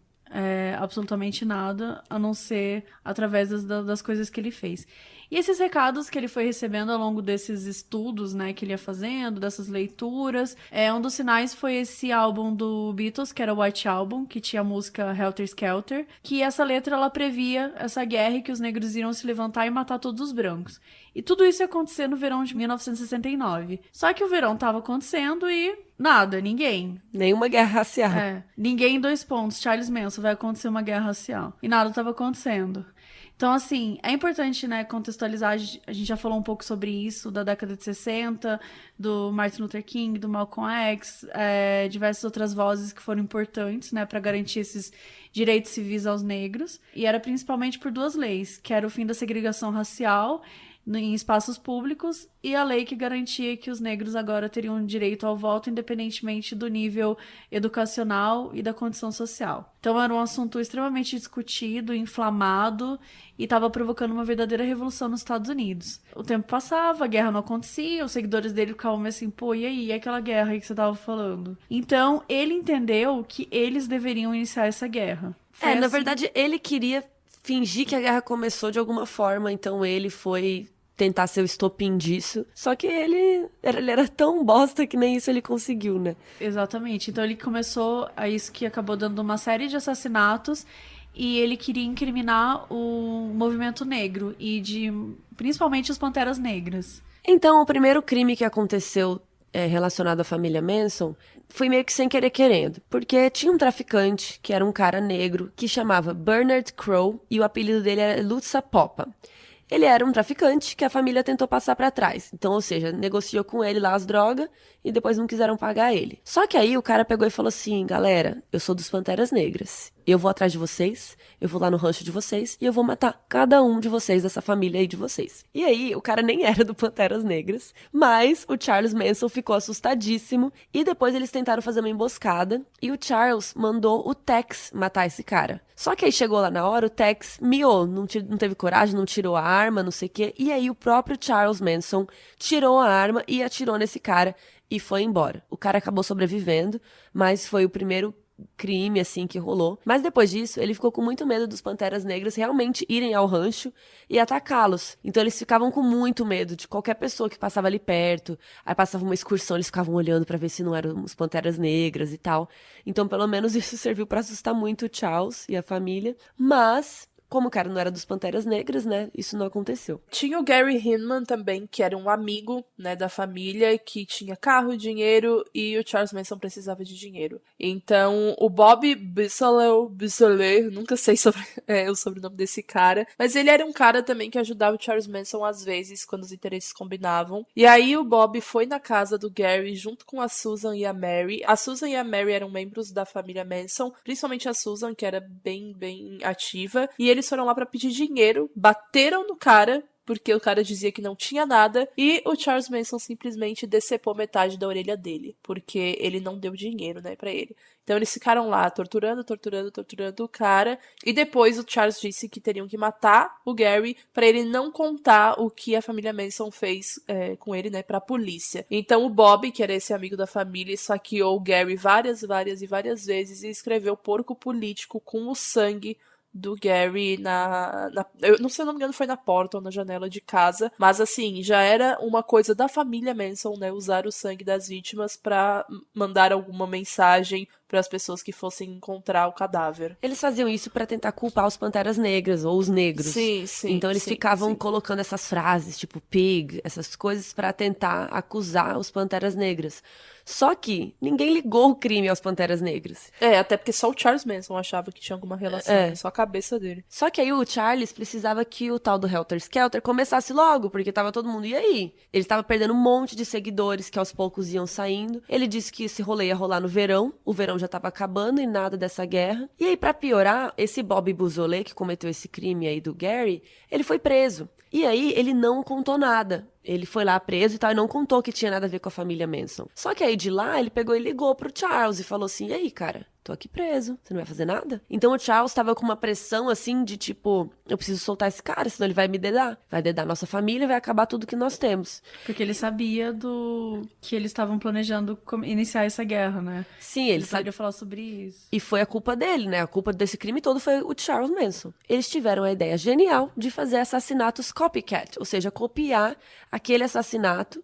absolutamente nada, a não ser através das coisas que ele fez. E esses recados que ele foi recebendo ao longo desses estudos, né, que ele ia fazendo, dessas leituras, um dos sinais foi esse álbum do Beatles, que era o White Album, que tinha a música Helter Skelter, que essa letra, ela previa essa guerra e que os negros iriam se levantar e matar todos os brancos. E tudo isso ia acontecer no verão de 1969. Só que o verão tava acontecendo e nada, ninguém. Nenhuma guerra racial. Ninguém, 2 pontos. Charles Manson, vai acontecer uma guerra racial. E nada tava acontecendo. Então, assim, é importante, né, contextualizar, a gente já falou um pouco sobre isso, da década de 60, do Martin Luther King, do Malcolm X, diversas outras vozes que foram importantes, né, para garantir esses direitos civis aos negros. E era principalmente por 2 leis, que era o fim da segregação racial em espaços públicos e a lei que garantia que os negros agora teriam direito ao voto independentemente do nível educacional e da condição social. Então era um assunto extremamente discutido, inflamado e estava provocando uma verdadeira revolução nos Estados Unidos. O tempo passava, a guerra não acontecia, os seguidores dele ficavam meio assim, pô, e aí, aquela guerra aí que você estava falando? Então ele entendeu que eles deveriam iniciar essa guerra. Na verdade, ele queria fingir que a guerra começou de alguma forma, então ele foi tentar ser o estopim disso. Só que ele era tão bosta que nem isso ele conseguiu, né? Exatamente. Então ele começou a isso que acabou dando uma série de assassinatos e ele queria incriminar o movimento negro e principalmente os Panteras Negras. Então, o primeiro crime que aconteceu relacionado à família Manson foi meio que sem querer querendo, porque tinha um traficante que era um cara negro que chamava Bernard Crowe e o apelido dele era Lutza Popa. Ele era um traficante que a família tentou passar pra trás. Então, ou seja, negociou com ele lá as drogas e depois não quiseram pagar ele. Só que aí o cara pegou e falou assim, galera, eu sou dos Panteras Negras. Eu vou atrás de vocês, eu vou lá no rancho de vocês e eu vou matar cada um de vocês dessa família aí de vocês. E aí, o cara nem era do Panteras Negras, mas o Charles Manson ficou assustadíssimo e depois eles tentaram fazer uma emboscada e o Charles mandou o Tex matar esse cara. Só que aí chegou lá na hora, o Tex miou, não teve coragem, não tirou a arma, não sei o quê. E aí o próprio Charles Manson tirou a arma e atirou nesse cara e foi embora. O cara acabou sobrevivendo, mas foi o primeiro crime, assim, que rolou. Mas depois disso, ele ficou com muito medo dos Panteras Negras realmente irem ao rancho e atacá-los. Então eles ficavam com muito medo de qualquer pessoa que passava ali perto. Aí passava uma excursão, eles ficavam olhando pra ver se não eram os Panteras Negras e tal. Então, pelo menos isso serviu pra assustar muito o Charles e a família. Mas como o cara não era dos Panteras Negras, né, isso não aconteceu. Tinha o Gary Hinman também, que era um amigo, né, da família, que tinha carro, dinheiro, e o Charles Manson precisava de dinheiro. Então, o Bob Bissolet, nunca sei o sobrenome desse cara, mas ele era um cara também que ajudava o Charles Manson às vezes, quando os interesses combinavam. E aí o Bob foi na casa do Gary junto com a Susan e a Mary. A Susan e a Mary eram membros da família Manson, principalmente a Susan, que era bem ativa, e eles foram lá pra pedir dinheiro, bateram no cara, porque o cara dizia que não tinha nada, e o Charles Manson simplesmente decepou metade da orelha dele, porque ele não deu dinheiro, né, pra ele. Então eles ficaram lá torturando o cara, e depois o Charles disse que teriam que matar o Gary pra ele não contar o que a família Manson fez com ele, né, pra polícia. Então o Bob, que era esse amigo da família, esfaqueou o Gary várias vezes e escreveu porco político com o sangue do Gary eu não sei, se não me engano, foi na porta ou na janela de casa, mas assim, já era uma coisa da família Manson, né, usar o sangue das vítimas pra mandar alguma mensagem para as pessoas que fossem encontrar o cadáver. Eles faziam isso pra tentar culpar os Panteras Negras ou os negros. Sim. Então eles ficavam colocando essas frases, tipo pig, essas coisas pra tentar acusar os Panteras Negras. Só que ninguém ligou o crime aos Panteras Negras. Até porque só o Charles Manson achava que tinha alguma relação, só a cabeça dele. Só que aí o Charles precisava que o tal do Helter Skelter começasse logo, porque tava todo mundo, e aí? Ele estava perdendo um monte de seguidores que aos poucos iam saindo. Ele disse que esse rolê ia rolar no verão, o verão verão já tava acabando e nada dessa guerra. E aí, pra piorar, esse Bob Beausoleil, que cometeu esse crime aí do Gary, ele foi preso. E aí, ele não contou nada. Ele foi lá preso e tal, e não contou que tinha nada a ver com a família Manson. Só que aí, de lá, ele pegou e ligou pro Charles e falou assim, e aí, cara, tô aqui preso, você não vai fazer nada? Então o Charles tava com uma pressão, assim, de tipo, eu preciso soltar esse cara, senão ele vai me dedar. Vai dedar nossa família e vai acabar tudo que nós temos. Porque ele sabia que eles estavam planejando iniciar essa guerra, né? Sim, ele sabia falar sobre isso. E foi a culpa dele, né? A culpa desse crime todo foi o Charles Manson. Eles tiveram a ideia genial de fazer assassinatos copycat, ou seja, copiar aquele assassinato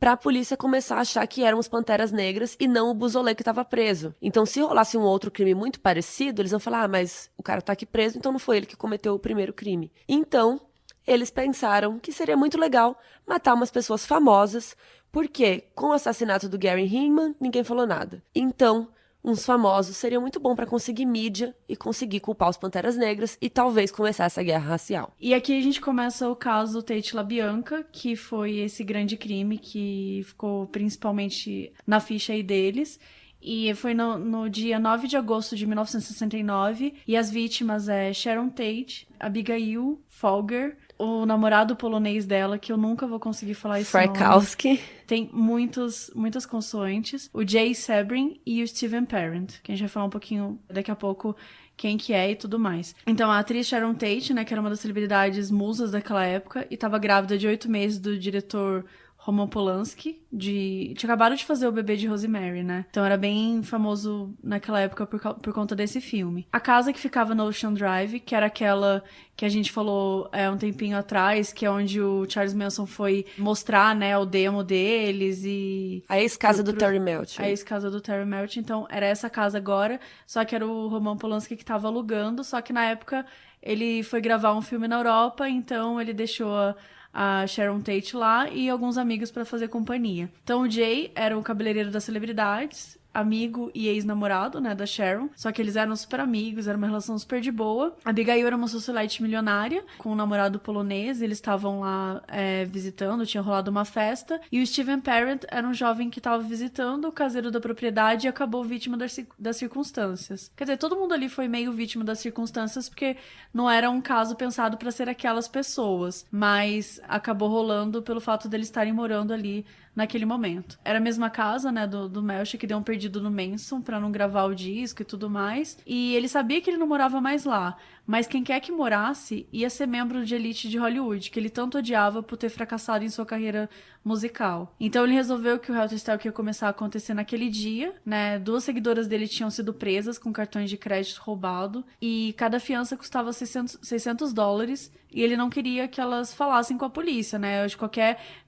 pra polícia começar a achar que eram os Panteras Negras e não o Beausoleil que estava preso. Então, se rolasse um outro crime muito parecido, eles vão falar, mas o cara tá aqui preso, então não foi ele que cometeu o primeiro crime. Então, eles pensaram que seria muito legal matar umas pessoas famosas, porque com o assassinato do Gary Hinman, ninguém falou nada. Então, uns famosos seriam muito bom pra conseguir mídia e conseguir culpar os Panteras Negras e talvez começar essa guerra racial. E aqui a gente começa o caso do Tate LaBianca, que foi esse grande crime que ficou principalmente na ficha aí deles. E foi no dia 9 de agosto de 1969. E as vítimas é Sharon Tate, Abigail Folger, o namorado polonês dela, que eu nunca vou conseguir falar esse Frykowski. nome. Tem muitas consoantes. O Jay Sebring e o Steven Parent, que a gente vai falar um pouquinho daqui a pouco quem que é e tudo mais. Então, a atriz Sharon Tate, né, que era uma das celebridades musas daquela época, e estava grávida de 8 meses do diretor Roman Polanski, tinha acabado de fazer o bebê de Rosemary, né? Então era bem famoso naquela época por conta desse filme. A casa que ficava no Ocean Drive, que era aquela que a gente falou um tempinho atrás, que é onde o Charles Manson foi mostrar, né, o demo deles e... A ex-casa do Terry Melcher. A ex-casa do Terry Melcher. Então era essa casa agora, só que era o Roman Polanski que tava alugando, só que na época ele foi gravar um filme na Europa, então ele deixou a Sharon Tate lá e alguns amigos pra fazer companhia. Então o Jay era o cabeleireiro das celebridades, amigo e ex-namorado, né, da Sharon. Só que eles eram super amigos, era uma relação super de boa. A Abigail era uma socialite milionária, com um namorado polonês, eles estavam lá visitando, tinha rolado uma festa. E o Steven Parent era um jovem que estava visitando o caseiro da propriedade e acabou vítima das circunstâncias. Quer dizer, todo mundo ali foi meio vítima das circunstâncias, porque não era um caso pensado para ser aquelas pessoas, mas acabou rolando pelo fato deles estarem morando ali naquele momento. Era a mesma casa, né, do Melcher, que deu um perdido no Manson pra não gravar o disco e tudo mais. E ele sabia que ele não morava mais lá, mas quem quer que morasse ia ser membro de elite de Hollywood, que ele tanto odiava por ter fracassado em sua carreira musical. Então ele resolveu que o Helter Skelter ia começar a acontecer naquele dia, né? 2 seguidoras dele tinham sido presas com cartões de crédito roubado e cada fiança custava $600 e ele não queria que elas falassem com a polícia, né?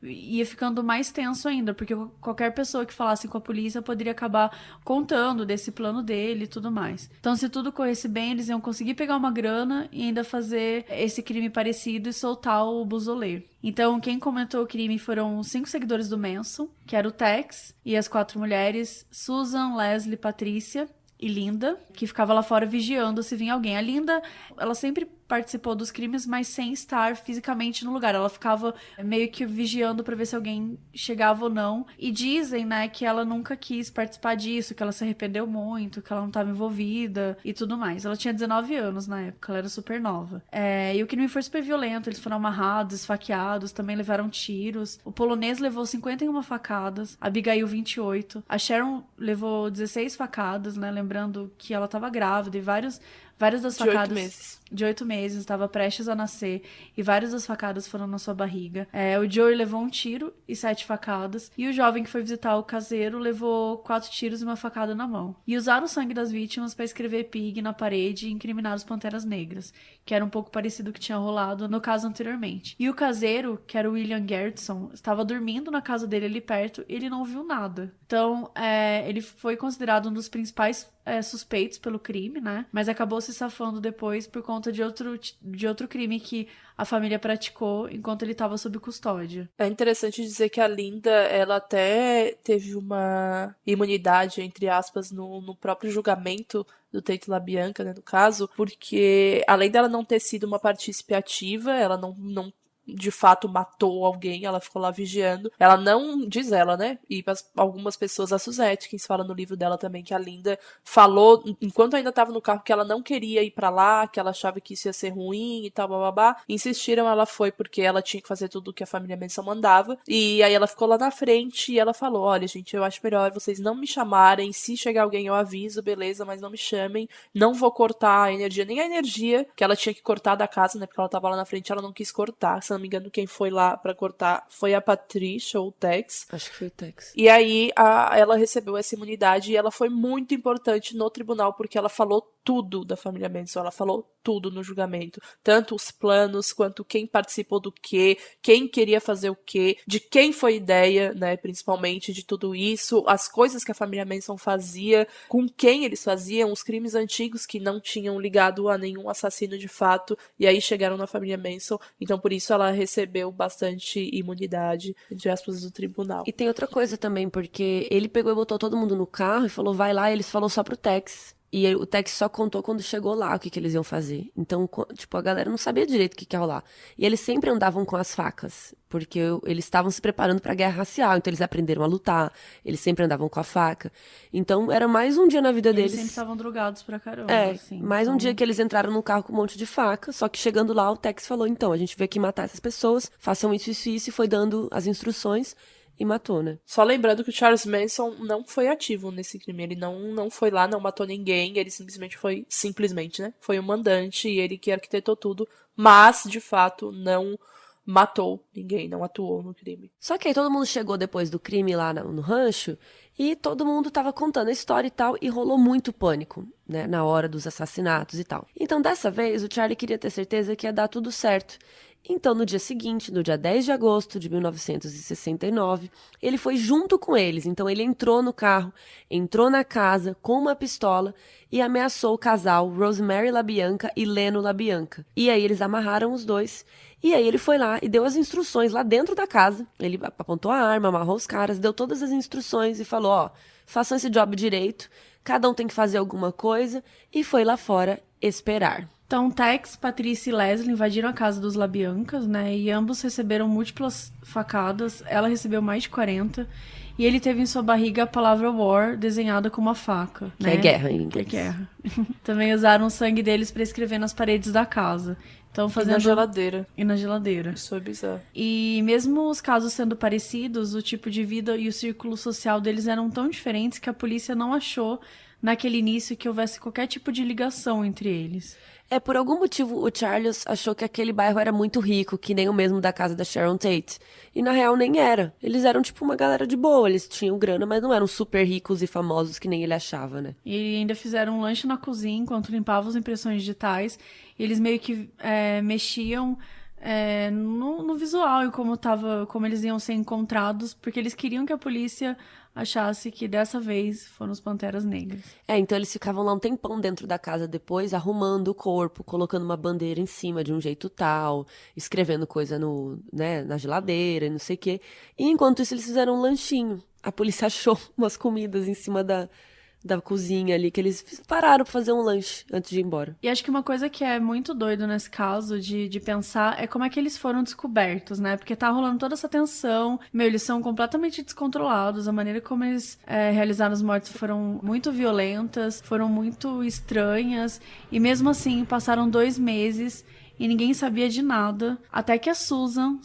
Ia ficando mais tenso ainda, porque qualquer pessoa que falasse com a polícia poderia acabar contando desse plano dele e tudo mais. Então, se tudo corresse bem, eles iam conseguir pegar uma grana e ainda fazer esse crime parecido e soltar o Beausoleil. Então, quem comentou o crime foram 5 seguidores do Manson, que era o Tex, e as 4 mulheres, Susan, Leslie, Patrícia e Linda, que ficava lá fora vigiando se vinha alguém. A Linda, ela sempre participou dos crimes, mas sem estar fisicamente no lugar. Ela ficava meio que vigiando pra ver se alguém chegava ou não. E dizem, né, que ela nunca quis participar disso, que ela se arrependeu muito, que ela não estava envolvida e tudo mais. Ela tinha 19 anos na época, ela era super nova. E o crime foi super violento, eles foram amarrados, esfaqueados, também levaram tiros. O polonês levou 51 facadas, a Abigail 28. A Sharon levou 16 facadas, né, lembrando que ela estava grávida e várias das facadas... De 8 meses. De 8 meses, estava prestes a nascer, e várias das facadas foram na sua barriga. O Joey levou 1 tiro e 7 facadas, e o jovem que foi visitar o caseiro levou 4 tiros e 1 facada na mão. E usaram o sangue das vítimas para escrever Pig na parede e incriminar os Panteras Negras, que era um pouco parecido com o que tinha rolado no caso anteriormente. E o caseiro, que era o William Gertson, estava dormindo na casa dele ali perto e ele não viu nada. Então, ele foi considerado um dos principais suspeitos pelo crime, né? Mas acabou se safando depois por conta de outro crime que a família praticou enquanto ele estava sob custódia. É interessante dizer que a Linda, ela até teve uma imunidade, entre aspas, no próprio julgamento do Tate LaBianca, né, no caso, porque além dela não ter sido uma partícipe ativa, ela não de fato matou alguém, ela ficou lá vigiando. Ela não, diz ela, né? E algumas pessoas, a Suzette, que fala no livro dela também, que a Linda falou, enquanto ainda tava no carro, que ela não queria ir pra lá, que ela achava que isso ia ser ruim e tal, bababá. Insistiram, ela foi porque ela tinha que fazer tudo o que a família Manson mandava. E aí ela ficou lá na frente e ela falou, olha, gente, eu acho melhor vocês não me chamarem, se chegar alguém eu aviso, beleza, mas não me chamem, não vou cortar a energia, nem a energia que ela tinha que cortar da casa, né, porque ela tava lá na frente, ela não quis cortar, se não me engano, quem foi lá pra cortar foi a Patricia ou o Tex. Acho que foi o Tex. E aí ela recebeu essa imunidade e ela foi muito importante no tribunal, porque ela falou tudo da família Manson, ela falou tudo no julgamento, tanto os planos, quanto quem participou do quê, quem queria fazer o quê, de quem foi ideia, né, principalmente de tudo isso, as coisas que a família Manson fazia, com quem eles faziam, os crimes antigos que não tinham ligado a nenhum assassino de fato, e aí chegaram na família Manson, então por isso ela recebeu bastante imunidade, entre aspas, do tribunal. E tem outra coisa também, porque ele pegou e botou todo mundo no carro e falou, vai lá, e eles falou só pro Tex. E o Tex só contou quando chegou lá o que eles iam fazer. Então, tipo, a galera não sabia direito o que ia rolar. E eles sempre andavam com as facas, porque eles estavam se preparando pra guerra racial, então eles aprenderam a lutar, eles sempre andavam com a faca. Então, era mais um dia na vida deles. Eles sempre estavam drogados pra caramba, assim. Mais um dia que eles entraram no carro com um monte de faca, só que chegando lá, o Tex falou, então, a gente veio aqui matar essas pessoas, façam isso, isso e isso, e foi dando as instruções. E matou, né? Só lembrando que o Charles Manson não foi ativo nesse crime. Ele não foi lá, não matou ninguém. Ele simplesmente, né? Foi o mandante e ele que arquitetou tudo. Mas, de fato, não matou ninguém, não atuou no crime. Só que aí todo mundo chegou depois do crime lá no rancho e todo mundo tava contando a história e tal, e rolou muito pânico, né, na hora dos assassinatos e tal. Então, dessa vez, o Charlie queria ter certeza que ia dar tudo certo. Então, no dia seguinte, no dia 10 de agosto de 1969, ele foi junto com eles. Então, ele entrou no carro, entrou na casa com uma pistola e ameaçou o casal Rosemary LaBianca e Leno LaBianca. E aí, eles amarraram os dois. E aí, ele foi lá e deu as instruções lá dentro da casa. Ele apontou a arma, amarrou os caras, deu todas as instruções e falou, ó, façam esse job direito, cada um tem que fazer alguma coisa, e foi lá fora esperar. Então, Tex, Patrícia e Leslie invadiram a casa dos LaBiancas, né? E ambos receberam múltiplas facadas. Ela recebeu mais de 40. E ele teve em sua barriga a palavra war desenhada com uma faca. Que né? é guerra em inglês. Que é guerra. Também usaram o sangue deles para escrever nas paredes da casa. Então, fazendo... E na geladeira. E na geladeira. Isso é bizarro. E mesmo os casos sendo parecidos, o tipo de vida e o círculo social deles eram tão diferentes que a polícia não achou, naquele início, que houvesse qualquer tipo de ligação entre eles. Por algum motivo, o Charles achou que aquele bairro era muito rico, que nem o mesmo da casa da Sharon Tate. E na real nem era. Eles eram tipo uma galera de boa, eles tinham grana, mas não eram super ricos e famosos que nem ele achava, né? E ainda fizeram um lanche na cozinha enquanto limpavam as impressões digitais. E eles meio que mexiam no visual e como eles iam ser encontrados, porque eles queriam que a polícia achasse que dessa vez foram os Panteras Negras. Então eles ficavam lá um tempão dentro da casa depois, arrumando o corpo, colocando uma bandeira em cima de um jeito tal, escrevendo coisa na geladeira e não sei o quê. E enquanto isso eles fizeram um lanchinho. A polícia achou umas comidas em cima da cozinha ali, que eles pararam pra fazer um lanche antes de ir embora. E acho que uma coisa que é muito doido nesse caso de pensar é como é que eles foram descobertos, né? Porque tá rolando toda essa tensão. Eles são completamente descontrolados. A maneira como eles realizaram as mortes foram muito violentas, foram muito estranhas. E mesmo assim, passaram 2 meses e ninguém sabia de nada, até que a Susan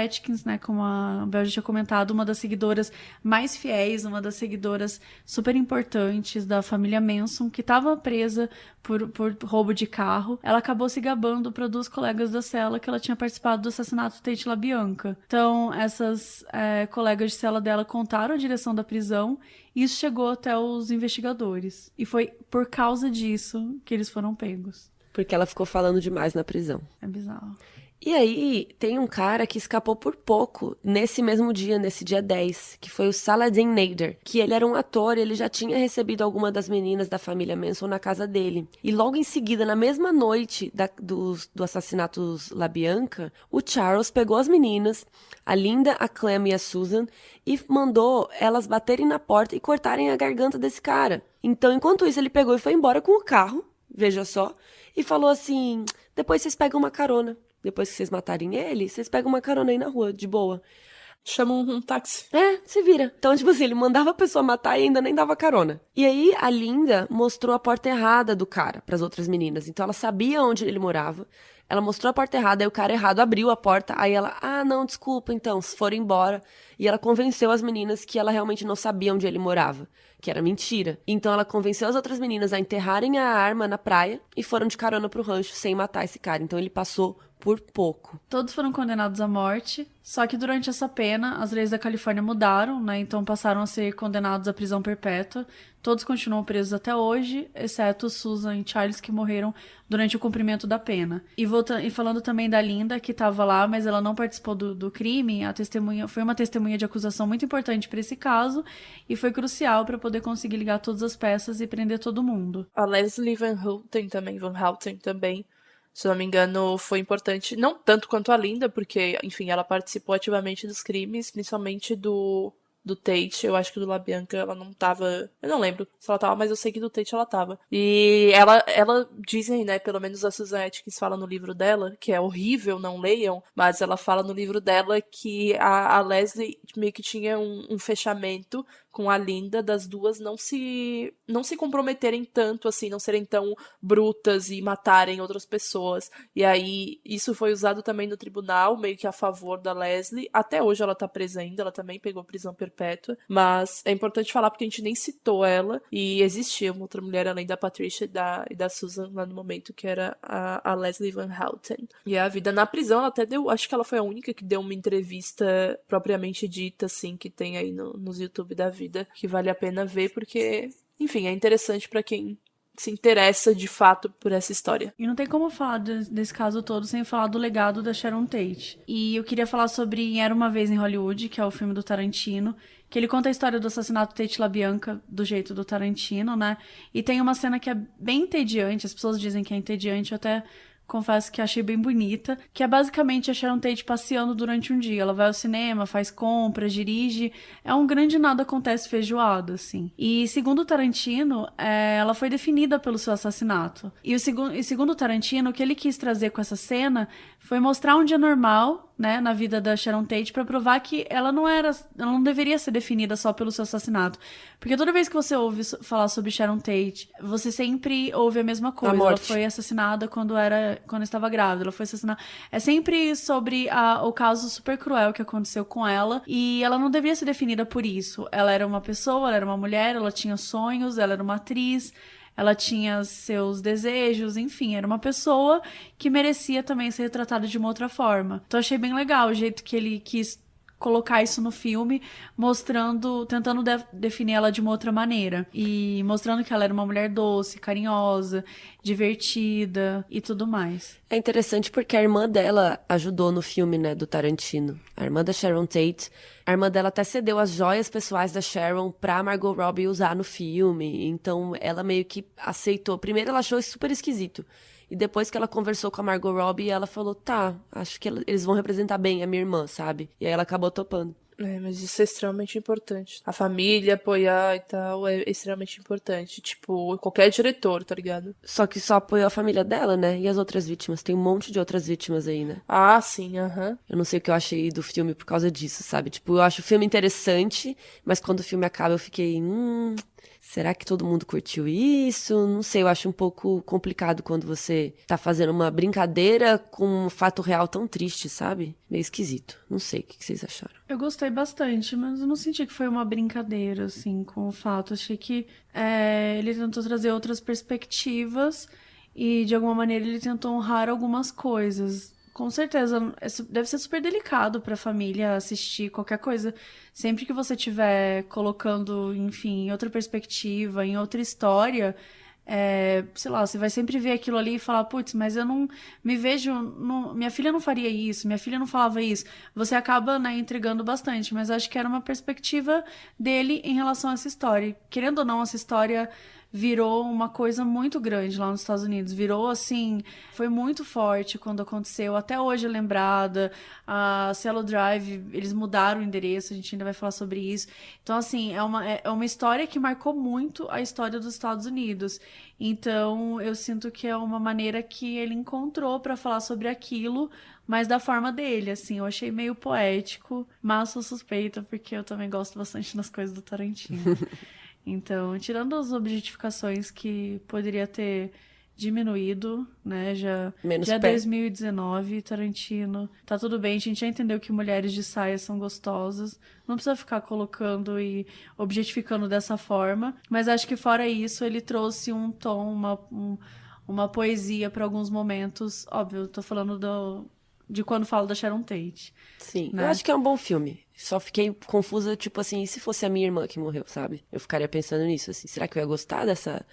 Atkins, né, como a Bel já tinha comentado, uma das seguidoras mais fiéis, uma das seguidoras super importantes da família Manson, que estava presa por roubo de carro, ela acabou se gabando para 2 colegas da cela que ela tinha participado do assassinato de Tate LaBianca. Então, essas colegas de cela dela contaram a direção da prisão e isso chegou até os investigadores. E foi por causa disso que eles foram pegos. Porque ela ficou falando demais na prisão. É bizarro. E aí, tem um cara que escapou por pouco nesse mesmo dia, nesse dia 10, que foi o Saladin Nader, que ele era um ator e ele já tinha recebido alguma das meninas da família Manson na casa dele. E logo em seguida, na mesma noite do assassinato dos LaBianca, o Charles pegou as meninas, a Linda, a Clem e a Susan, e mandou elas baterem na porta e cortarem a garganta desse cara. Então, enquanto isso, ele pegou e foi embora com o carro, veja só, e falou assim, depois vocês pegam uma carona. depois que vocês matarem ele, vocês pegam uma carona aí na rua, de boa. Chama um táxi. Se vira. Então, tipo assim, ele mandava a pessoa matar e ainda nem dava carona. E aí, a Linda mostrou a porta errada do cara pras outras meninas. Então, ela sabia onde ele morava. Ela mostrou a porta errada, aí o cara errado abriu a porta. Aí ela, não, desculpa, então, foram embora. E ela convenceu as meninas que ela realmente não sabia onde ele morava, que era mentira. Então, ela convenceu as outras meninas a enterrarem a arma na praia e foram de carona pro rancho sem matar esse cara. Então, ele passou por pouco. Todos foram condenados à morte, só que durante essa pena, as leis da Califórnia mudaram, né? Então passaram a ser condenados à prisão perpétua. Todos continuam presos até hoje, exceto Susan e Charles, que morreram durante o cumprimento da pena. E falando também da Linda, que estava lá, mas ela não participou do crime, a testemunha foi uma testemunha de acusação muito importante para esse caso e foi crucial para poder conseguir ligar todas as peças e prender todo mundo. A Leslie Van Houten também, se não me engano, foi importante, não tanto quanto a Linda, porque, enfim, ela participou ativamente dos crimes, principalmente do Tate. Eu acho que do LaBianca ela não tava, eu não lembro se ela tava, mas eu sei que do Tate ela tava. E ela dizem, né, pelo menos a Susan Atkins fala no livro dela, que é horrível, não leiam, mas ela fala no livro dela que a Leslie meio que tinha um fechamento com a Linda, das duas não se comprometerem tanto, assim, não serem tão brutas e matarem outras pessoas. E aí, isso foi usado também no tribunal, meio que a favor da Leslie. Até hoje ela tá presa ainda, ela também pegou prisão perpétua. Mas é importante falar porque a gente nem citou ela. E existia uma outra mulher além da Patricia e da Susan lá no momento, que era a Leslie Van Houten. E a vida na prisão, ela até deu, acho que ela foi a única que deu uma entrevista propriamente dita, assim, que tem aí nos YouTube da vida, que vale a pena ver, porque, enfim, é interessante pra quem se interessa de fato por essa história. E não tem como falar desse caso todo sem falar do legado da Sharon Tate. E eu queria falar sobre Era Uma Vez em Hollywood, que é o filme do Tarantino, que ele conta a história do assassinato Tate LaBianca do jeito do Tarantino, né? E tem uma cena que é bem entediante, as pessoas dizem que é entediante, eu até confesso que achei bem bonita, que é basicamente a Sharon Tate passeando durante um dia. Ela vai ao cinema, faz compras, dirige. É um grande nada acontece feijoada, assim. E segundo o Tarantino, ela foi definida pelo seu assassinato. E segundo o Tarantino, o que ele quis trazer com essa cena foi mostrar um dia normal, né, na vida da Sharon Tate, pra provar que ela não deveria ser definida só pelo seu assassinato. Porque toda vez que você ouve falar sobre Sharon Tate, você sempre ouve a mesma coisa. Ela foi assassinada quando estava grávida, ela foi assassinada. É sempre sobre o caso super cruel que aconteceu com ela, e ela não deveria ser definida por isso. Ela era uma pessoa, ela era uma mulher, ela tinha sonhos, ela era uma atriz, ela tinha seus desejos, enfim, era uma pessoa que merecia também ser retratada de uma outra forma. Então achei bem legal o jeito que ele quis colocar isso no filme, tentando definir ela de uma outra maneira. E mostrando que ela era uma mulher doce, carinhosa, divertida e tudo mais. É interessante porque a irmã dela ajudou no filme, né, do Tarantino. A irmã da Sharon Tate. A irmã dela até cedeu as joias pessoais da Sharon pra Margot Robbie usar no filme. Então, ela meio que aceitou. Primeiro, ela achou isso super esquisito. E depois que ela conversou com a Margot Robbie, ela falou, tá, acho que eles vão representar bem a minha irmã, sabe? E aí ela acabou topando. Mas isso é extremamente importante. A família apoiar e tal é extremamente importante. Tipo, qualquer diretor, tá ligado? Só que só apoiou a família dela, né? E as outras vítimas? Tem um monte de outras vítimas aí, né? Ah, sim, aham. Eu não sei o que eu achei do filme por causa disso, sabe? Tipo, eu acho o filme interessante, mas quando o filme acaba eu fiquei... será que todo mundo curtiu isso? Não sei, eu acho um pouco complicado quando você tá fazendo uma brincadeira com um fato real tão triste, sabe? Meio esquisito. Não sei, o que vocês acharam? Eu gostei bastante, mas eu não senti que foi uma brincadeira, assim, com o fato. Achei que ele tentou trazer outras perspectivas e, de alguma maneira, ele tentou honrar algumas coisas. Com certeza, deve ser super delicado pra família assistir qualquer coisa. Sempre que você estiver colocando, enfim, em outra perspectiva, em outra história, sei lá, você vai sempre ver aquilo ali e falar, putz, mas eu não me vejo, minha filha não faria isso, minha filha não falava isso. Você acaba, né, entregando bastante, mas acho que era uma perspectiva dele em relação a essa história. E, querendo ou não, essa história virou uma coisa muito grande lá nos Estados Unidos. Virou, assim, foi muito forte quando aconteceu. Até hoje é lembrada. A Cielo Drive, eles mudaram o endereço, a gente ainda vai falar sobre isso. Então, assim, é uma história que marcou muito a história dos Estados Unidos. Então, eu sinto que é uma maneira que ele encontrou para falar sobre aquilo, mas da forma dele, assim. Eu achei meio poético, mas sou suspeita porque eu também gosto bastante das coisas do Tarantino. Então, tirando as objetificações que poderia ter diminuído, né? Já Menos é pé. 2019, Tarantino. Tá tudo bem, a gente já entendeu que mulheres de saia são gostosas. Não precisa ficar colocando e objetificando dessa forma. Mas acho que fora isso, ele trouxe um tom, uma poesia para alguns momentos. Óbvio, eu tô falando de quando falo da Sharon Tate. Sim, Né? eu acho que é um bom filme. Só fiquei confusa, tipo assim, e se fosse a minha irmã que morreu, sabe? Eu ficaria pensando nisso, assim, será que eu ia gostar dessa...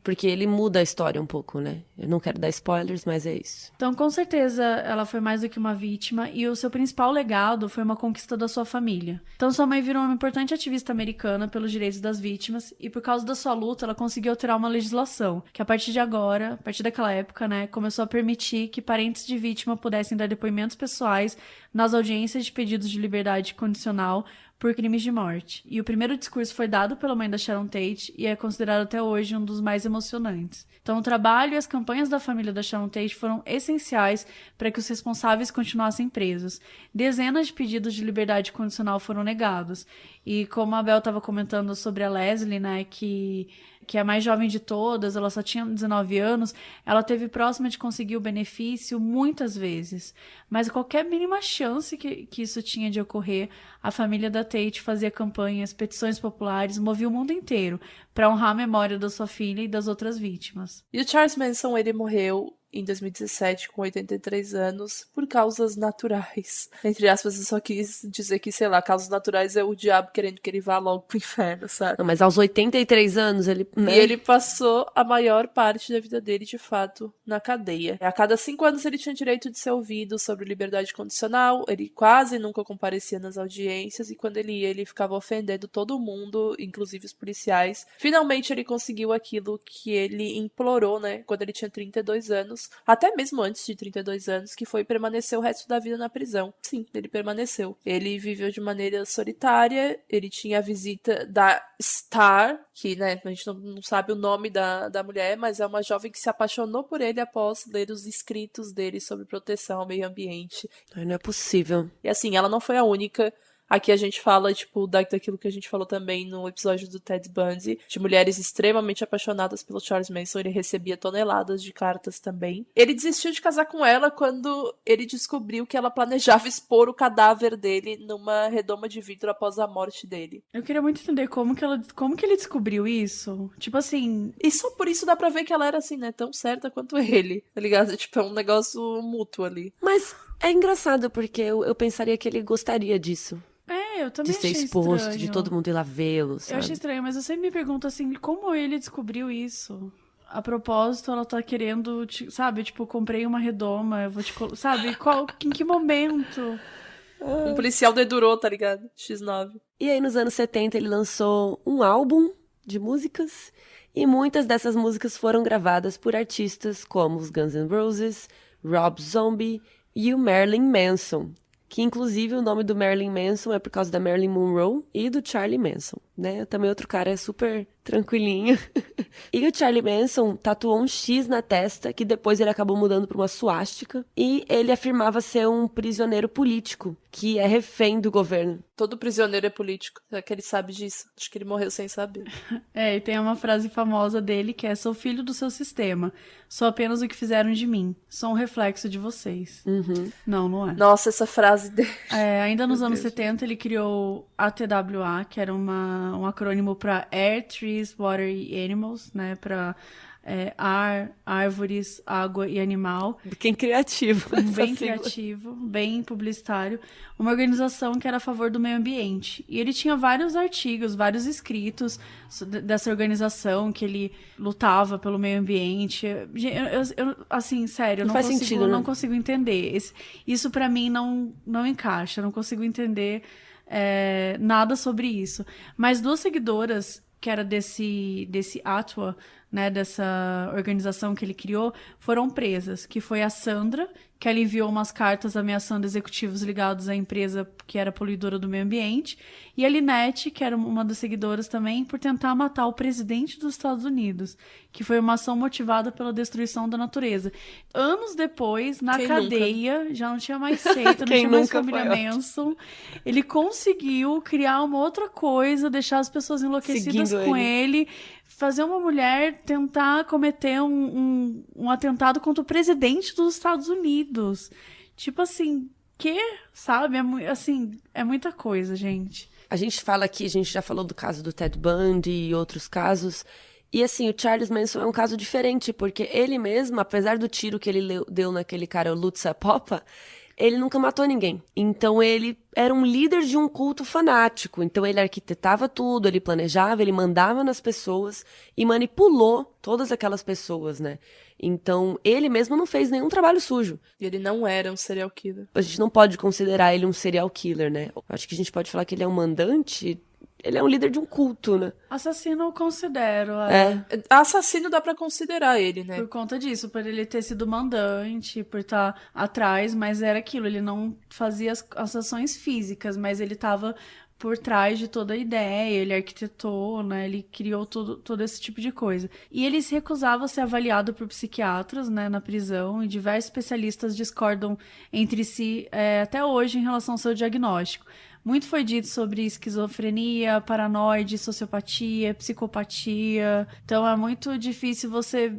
Porque ele muda a história um pouco, né? Eu não quero dar spoilers, mas é isso. Então, com certeza, ela foi mais do que uma vítima e o seu principal legado foi uma conquista da sua família. Então, sua mãe virou uma importante ativista americana pelos direitos das vítimas e, por causa da sua luta, ela conseguiu alterar uma legislação que, a partir de agora, a partir daquela época, né, começou a permitir que parentes de vítima pudessem dar depoimentos pessoais nas audiências de pedidos de liberdade condicional por crimes de morte. E o primeiro discurso foi dado pela mãe da Sharon Tate e é considerado até hoje um dos mais emocionantes. Então, o trabalho e as campanhas da família da Sharon Tate foram essenciais para que os responsáveis continuassem presos. Dezenas de pedidos de liberdade condicional foram negados. E como a Bel estava comentando sobre a Leslie, né, que é a mais jovem de todas, ela só tinha 19 anos, ela teve próxima de conseguir o benefício muitas vezes. Mas qualquer mínima chance que isso tinha de ocorrer, a família da Tate fazia campanhas, petições populares, movia o mundo inteiro para honrar a memória da sua filha e das outras vítimas. E o Charles Manson, ele morreu em 2017 com 83 anos por causas naturais. Entre aspas, eu só quis dizer que, sei lá, causas naturais é o diabo querendo que ele vá logo pro inferno, sabe? Não, mas aos 83 anos, ele... né? E ele passou a maior parte da vida dele, de fato, na cadeia. A cada 5 anos ele tinha direito de ser ouvido sobre liberdade condicional, ele quase nunca comparecia nas audiências, e quando ele ia, ele ficava ofendendo todo mundo, inclusive os policiais. Finalmente ele conseguiu aquilo que ele implorou, né, quando ele tinha 32 anos, até mesmo antes de 32 anos, que foi permanecer o resto da vida na prisão. Sim, ele permaneceu. Ele viveu de maneira solitária, ele tinha a visita da Star, que, né, a gente não sabe o nome da mulher, mas é uma jovem que se apaixonou por ele após ler os escritos dele sobre proteção ao meio ambiente. Não é possível. E assim, ela não foi a única. Aqui a gente fala, tipo, daquilo que a gente falou também no episódio do Ted Bundy, de mulheres extremamente apaixonadas pelo Charles Manson. Ele recebia toneladas de cartas também. Ele desistiu de casar com ela quando ele descobriu que ela planejava expor o cadáver dele numa redoma de vidro após a morte dele. Eu queria muito entender como que ele descobriu isso. Tipo assim... E só por isso dá pra ver que ela era, assim, né, tão certa quanto ele, tá ligado? Tipo, é um negócio mútuo ali. Mas é engraçado, porque eu pensaria que ele gostaria disso. Eu também de ser achei exposto, estranho. de todo mundo ir lá vê-lo, sabe? Eu achei estranho, mas eu sempre me pergunto assim, como ele descobriu isso? A propósito, ela tá querendo, sabe, tipo, comprei uma redoma, eu vou te... Sabe, em que momento? Um policial dedurou, tá ligado? X9. E aí, nos anos 70, ele lançou um álbum de músicas, e muitas dessas músicas foram gravadas por artistas como os Guns N' Roses, Rob Zombie e o Marilyn Manson, que inclusive o nome do Marilyn Manson é por causa da Marilyn Monroe e do Charlie Manson, né? Também outro cara super tranquilinho. E o Charlie Manson tatuou um X na testa, que depois ele acabou mudando para uma suástica, e ele afirmava ser um prisioneiro político, que é refém do governo. Todo prisioneiro é político, será que ele sabe disso? Acho que ele morreu sem saber. E tem uma frase famosa dele que é: sou filho do seu sistema, sou apenas o que fizeram de mim, sou um reflexo de vocês. Uhum. Não é. Nossa, essa frase dele. Ainda nos anos 70 ele criou a TWA, que era um acrônimo para Air, Trees, Water e Animals, né, para ar, árvores, água e animal. Bem criativo. Bem criativo, bem publicitário. Uma organização que era a favor do meio ambiente. E ele tinha vários artigos, vários escritos dessa organização, que ele lutava pelo meio ambiente. Eu assim, sério, Não faz sentido, né? Não consigo entender. Isso pra mim não encaixa, eu não consigo entender nada sobre isso. Mas duas seguidoras que era desse Atwa, né, dessa organização que ele criou, foram presas, que foi a Sandra, que ela enviou umas cartas ameaçando executivos ligados à empresa que era poluidora do meio ambiente, e a Lynette, que era uma das seguidoras também, por tentar matar o presidente dos Estados Unidos, que foi uma ação motivada pela destruição da natureza. Anos depois, na Quem cadeia, já não tinha mais seita, não Quem tinha mais nunca família foi ótimo. Manson, ele conseguiu criar uma outra coisa, deixar as pessoas enlouquecidas Seguindo com ele, fazer uma mulher tentar cometer um atentado contra o presidente dos Estados Unidos. Tipo assim, sabe? Assim, é muita coisa, gente. A gente fala aqui, a gente já falou do caso do Ted Bundy e outros casos. E assim, o Charles Manson é um caso diferente, porque ele mesmo, apesar do tiro que ele deu naquele cara, o Lutza Popa, ele nunca matou ninguém. Então ele era um líder de um culto fanático. Então ele arquitetava tudo, ele planejava, ele mandava nas pessoas e manipulou todas aquelas pessoas, né? Então ele mesmo não fez nenhum trabalho sujo. E ele não era um serial killer. A gente não pode considerar ele um serial killer, né? Acho que a gente pode falar que ele é um mandante. Ele é um líder de um culto, né? Assassino eu considero, Assassino dá pra considerar ele, né? por conta disso, por ele ter sido mandante, por estar atrás, mas era aquilo, ele não fazia as ações físicas, mas ele estava por trás de toda a ideia, ele arquitetou, né, ele criou todo esse tipo de coisa. E ele se recusava a ser avaliado por psiquiatras, né, na prisão, e diversos especialistas discordam entre si até hoje em relação ao seu diagnóstico. Muito foi dito sobre esquizofrenia, paranoide, sociopatia, psicopatia. Então é muito difícil você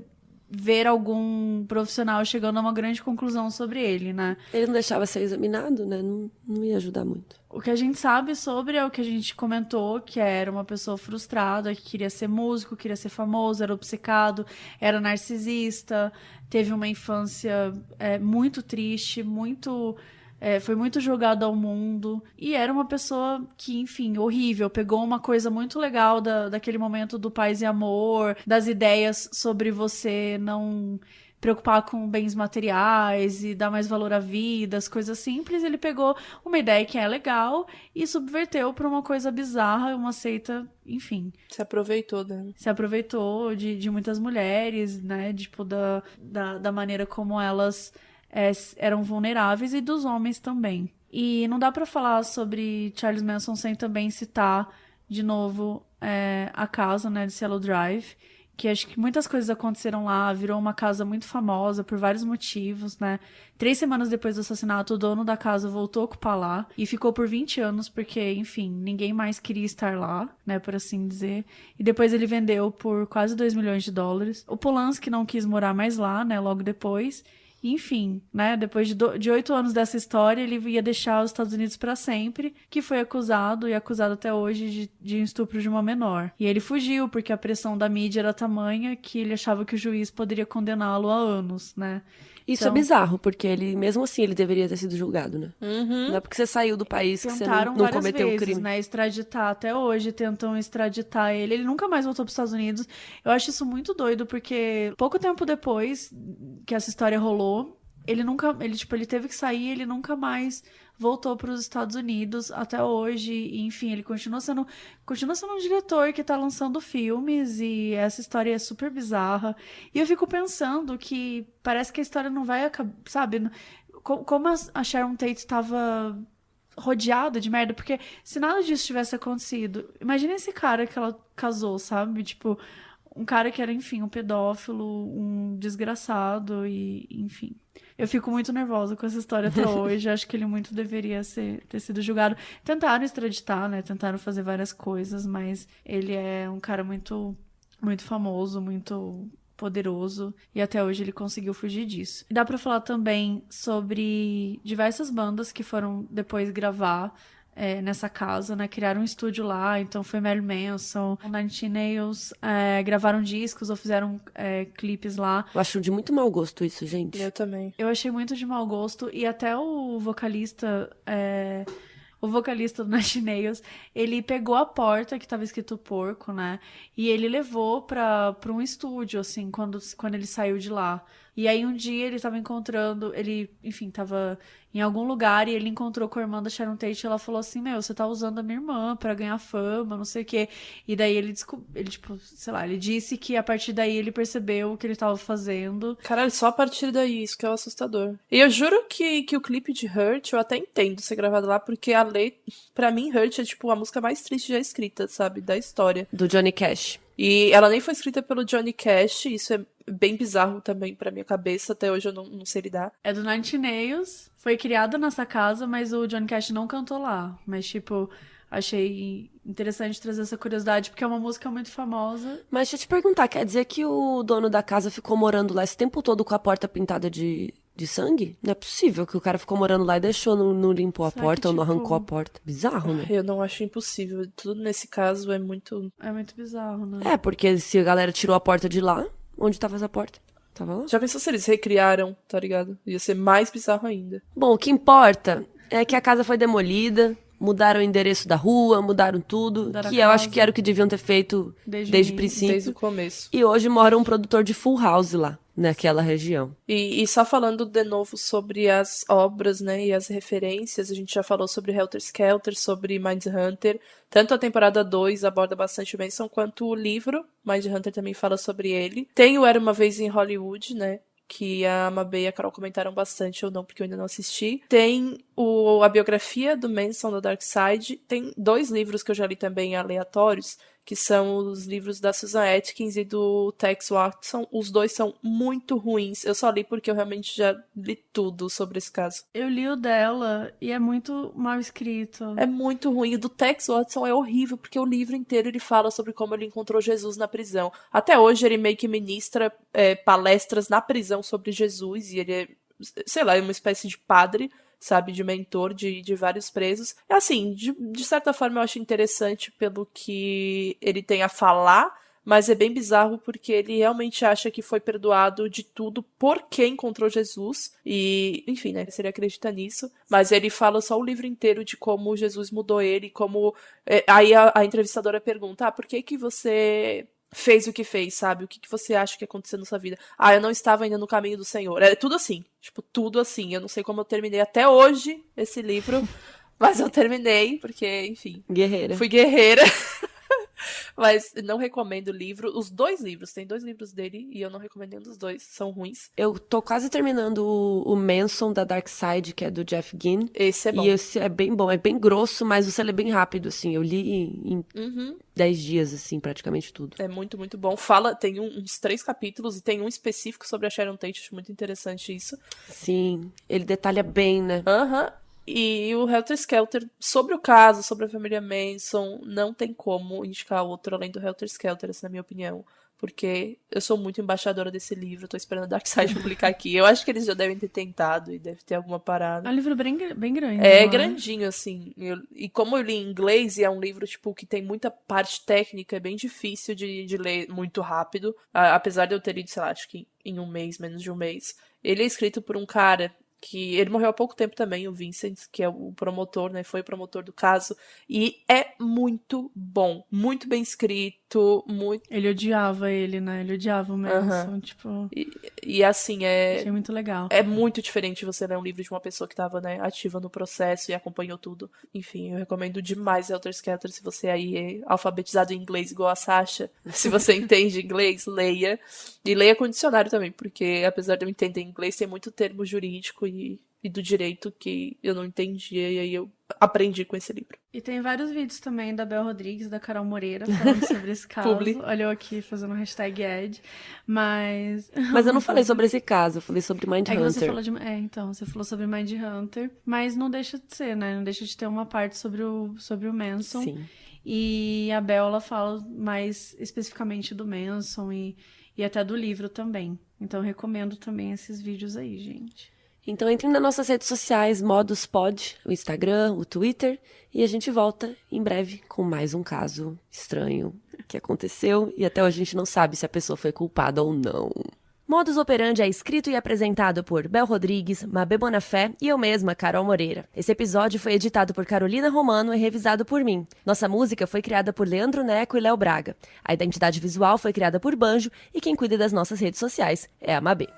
ver algum profissional chegando a uma grande conclusão sobre ele, né? Ele não deixava ser examinado, né? Não ia ajudar muito. O que a gente sabe sobre é o que a gente comentou, que era uma pessoa frustrada, que queria ser músico, queria ser famoso, era obcecado, era narcisista, teve uma infância muito triste, foi muito jogado ao mundo, e era uma pessoa que, enfim, horrível, pegou uma coisa muito legal daquele momento do paz e amor, das ideias sobre você não preocupar com bens materiais e dar mais valor à vida, as coisas simples. Ele pegou uma ideia que é legal e subverteu para uma coisa bizarra, uma seita, enfim. Se aproveitou, né? Se aproveitou de muitas mulheres, né, tipo, da maneira como elas eram vulneráveis, e dos homens também. E não dá pra falar sobre Charles Manson sem também citar de novo a casa, né, de Cielo Drive, que acho que muitas coisas aconteceram lá, virou uma casa muito famosa por vários motivos, né? 3 semanas depois do assassinato, o dono da casa voltou a ocupar lá e ficou por 20 anos, porque, enfim, ninguém mais queria estar lá, né, por assim dizer. E depois ele vendeu por quase $2 milhões. O Polanski não quis morar mais lá, né, logo depois. Enfim, né, depois de 8 anos dessa história, ele ia deixar os Estados Unidos para sempre, que foi acusado, e acusado até hoje, de estupro de uma menor. E ele fugiu, porque a pressão da mídia era tamanha que ele achava que o juiz poderia condená-lo a anos, né. Isso Então, é bizarro, porque ele, mesmo assim, ele deveria ter sido julgado, né? Não é porque você saiu do país que você tentaram não várias cometeu o vezes, crime. né, extraditar, até hoje tentam extraditar ele. Ele nunca mais voltou para os Estados Unidos. Eu acho isso muito doido, porque pouco tempo depois que essa história rolou, ele teve que sair, ele nunca mais voltou para os Estados Unidos até hoje. E, enfim, ele continua sendo um diretor que tá lançando filmes, e essa história é super bizarra. E eu fico pensando que parece que a história não vai acabar, sabe? Como a Sharon Tate estava rodeada de merda, porque se nada disso tivesse acontecido, imagina esse cara que ela casou, sabe? Tipo, um cara que era, enfim, um pedófilo, um desgraçado, e, enfim. Eu fico muito nervosa com essa história até hoje. Acho que ele muito deveria ter sido julgado. Tentaram extraditar, né? Tentaram fazer várias coisas, mas ele é um cara muito, muito famoso, muito poderoso, e até hoje ele conseguiu fugir disso. E dá pra falar também sobre diversas bandas que foram depois gravar nessa casa, né? Criaram um estúdio lá, então foi Marilyn Manson, Nine Inch Nails, gravaram discos ou fizeram clipes lá. Eu acho de muito mau gosto isso, gente. Eu também. Eu achei muito de mau gosto, e até o vocalista do Nine Inch Nails, ele pegou a porta que tava escrito porco, né? E ele levou pra um estúdio, assim, quando ele saiu de lá. E aí um dia ele tava encontrando, ele, enfim, tava em algum lugar e ele encontrou com a irmã da Sharon Tate e ela falou assim, você tá usando a minha irmã pra ganhar fama, não sei o quê. E daí ele tipo, sei lá, ele disse que a partir daí ele percebeu o que ele tava fazendo. Caralho, só a partir daí, isso que é o assustador. E eu juro que o clipe de Hurt, eu até entendo ser gravado lá, porque a letra, pra mim, Hurt é tipo a música mais triste já escrita, sabe, da história. Do Johnny Cash. E ela nem foi escrita pelo Johnny Cash, isso é bem bizarro também pra minha cabeça, até hoje eu não sei lidar. É do Nine Inch Nails, foi criada nessa casa, mas o Johnny Cash não cantou lá. Mas, tipo, achei interessante trazer essa curiosidade, porque é uma música muito famosa. Mas deixa eu te perguntar, quer dizer que o dono da casa ficou morando lá esse tempo todo com a porta pintada de sangue? Não é possível que o cara ficou morando lá e deixou, não limpou a Será porta que, ou não tipo, arrancou a porta. Bizarro, né? Eu não acho impossível, tudo nesse caso é muito... É muito bizarro, né? É, porque se a galera tirou a porta de lá, onde tava essa porta? Tava lá. Já pensou se eles recriaram, tá ligado? Ia ser mais bizarro ainda. Bom, o que importa é que a casa foi demolida, mudaram o endereço da rua, mudaram tudo, Mudaram que a eu casa. acho que era o que deviam ter feito Desde o desde o início. princípio. Desde o começo. E hoje mora um produtor de Full House lá, naquela região. E só falando de novo sobre as obras, né, e as referências, a gente já falou sobre Helter Skelter, sobre Mindhunter, tanto a temporada 2 aborda bastante o Manson, quanto o livro, Mindhunter também fala sobre ele. Tem o Era Uma Vez em Hollywood, né, que a Mabê e a Carol comentaram bastante, ou não, porque eu ainda não assisti. Tem a biografia do Manson, da Dark Side. Tem 2 livros que eu já li também aleatórios, que são os livros da Susan Atkins e do Tex Watson. Os 2 são muito ruins. Eu só li porque eu realmente já li tudo sobre esse caso. Eu li o dela e é muito mal escrito. É muito ruim. O do Tex Watson é horrível, porque o livro inteiro ele fala sobre como ele encontrou Jesus na prisão. Até hoje ele meio que ministra palestras na prisão sobre Jesus, e ele é, sei lá, é uma espécie de padre, sabe, de mentor de vários presos. É assim, de certa forma eu acho interessante pelo que ele tem a falar, mas é bem bizarro porque ele realmente acha que foi perdoado de tudo porque encontrou Jesus. E, enfim, né, se ele acredita nisso. Mas ele fala só o livro inteiro de como Jesus mudou ele, como... Aí a entrevistadora pergunta, por que você fez o que fez, sabe? O que você acha que aconteceu na sua vida? Eu não estava ainda no caminho do Senhor. É tudo assim. Tipo, tudo assim. Eu não sei como eu terminei até hoje esse livro, mas eu terminei, porque, enfim... Guerreira. Fui guerreira. Mas não recomendo o livro. Os 2 livros, tem 2 livros dele e eu não recomendo nenhum dos 2, são ruins. Eu tô quase terminando o Manson da Dark Side, que é do Jeff Ginn. Esse é bom. E esse é bem bom, é bem grosso, mas você lê bem rápido, assim. Eu li em 10 dias, assim, praticamente tudo. É muito, muito bom. Tem uns 3 capítulos e tem um específico sobre a Sharon Tate, acho muito interessante isso. Sim, ele detalha bem, né? E o Helter Skelter, sobre o caso, sobre a família Manson, não tem como indicar outro além do Helter Skelter, essa é a minha opinião. Porque eu sou muito embaixadora desse livro, tô esperando a Darkseid publicar aqui. Eu acho que eles já devem ter tentado e deve ter alguma parada. É um livro bem grande. É não grandinho, assim. E como eu li em inglês, e é um livro, tipo, que tem muita parte técnica, é bem difícil de ler muito rápido. Apesar de eu ter lido, sei lá, acho que em um mês, menos de um mês. Ele é escrito por um cara que... Ele morreu há pouco tempo também, o Vincent, que é o promotor, né? Foi o promotor do caso. E é muito bom. Muito bem escrito, muito... Ele odiava ele, né? Ele odiava o Manson, tipo... E assim, Achei muito legal. É muito diferente você ler um livro de uma pessoa que estava, né, ativa no processo e acompanhou tudo. Enfim, eu recomendo demais Helter Skelter. Se você aí é alfabetizado em inglês igual a Sasha, se você entende inglês, leia. E leia com dicionário também, porque apesar de eu entender inglês, tem muito termo jurídico e do direito que eu não entendia, e aí eu aprendi com esse livro. E tem vários vídeos também da Bel Rodrigues, da Carol Moreira, falando sobre esse caso. Olha eu aqui fazendo hashtag ad, mas eu não falei sobre esse caso, eu falei sobre Mindhunter. É que você falou então, você falou sobre Mindhunter, mas não deixa de ser, né? Não deixa de ter uma parte sobre o Manson. Sim. E a Bel, ela fala mais especificamente do Manson e até do livro também. Então, eu recomendo também esses vídeos aí, gente. Então entre nas nossas redes sociais, Modus Pod, o Instagram, o Twitter, e a gente volta em breve com mais um caso estranho que aconteceu e até hoje a gente não sabe se a pessoa foi culpada ou não. Modus Operandi é escrito e apresentado por Bel Rodrigues, Mabê Bonafé e eu mesma, Carol Moreira. Esse episódio foi editado por Carolina Romano e revisado por mim. Nossa música foi criada por Leandro Neco e Léo Braga. A identidade visual foi criada por Banjo e quem cuida das nossas redes sociais é a Mabê.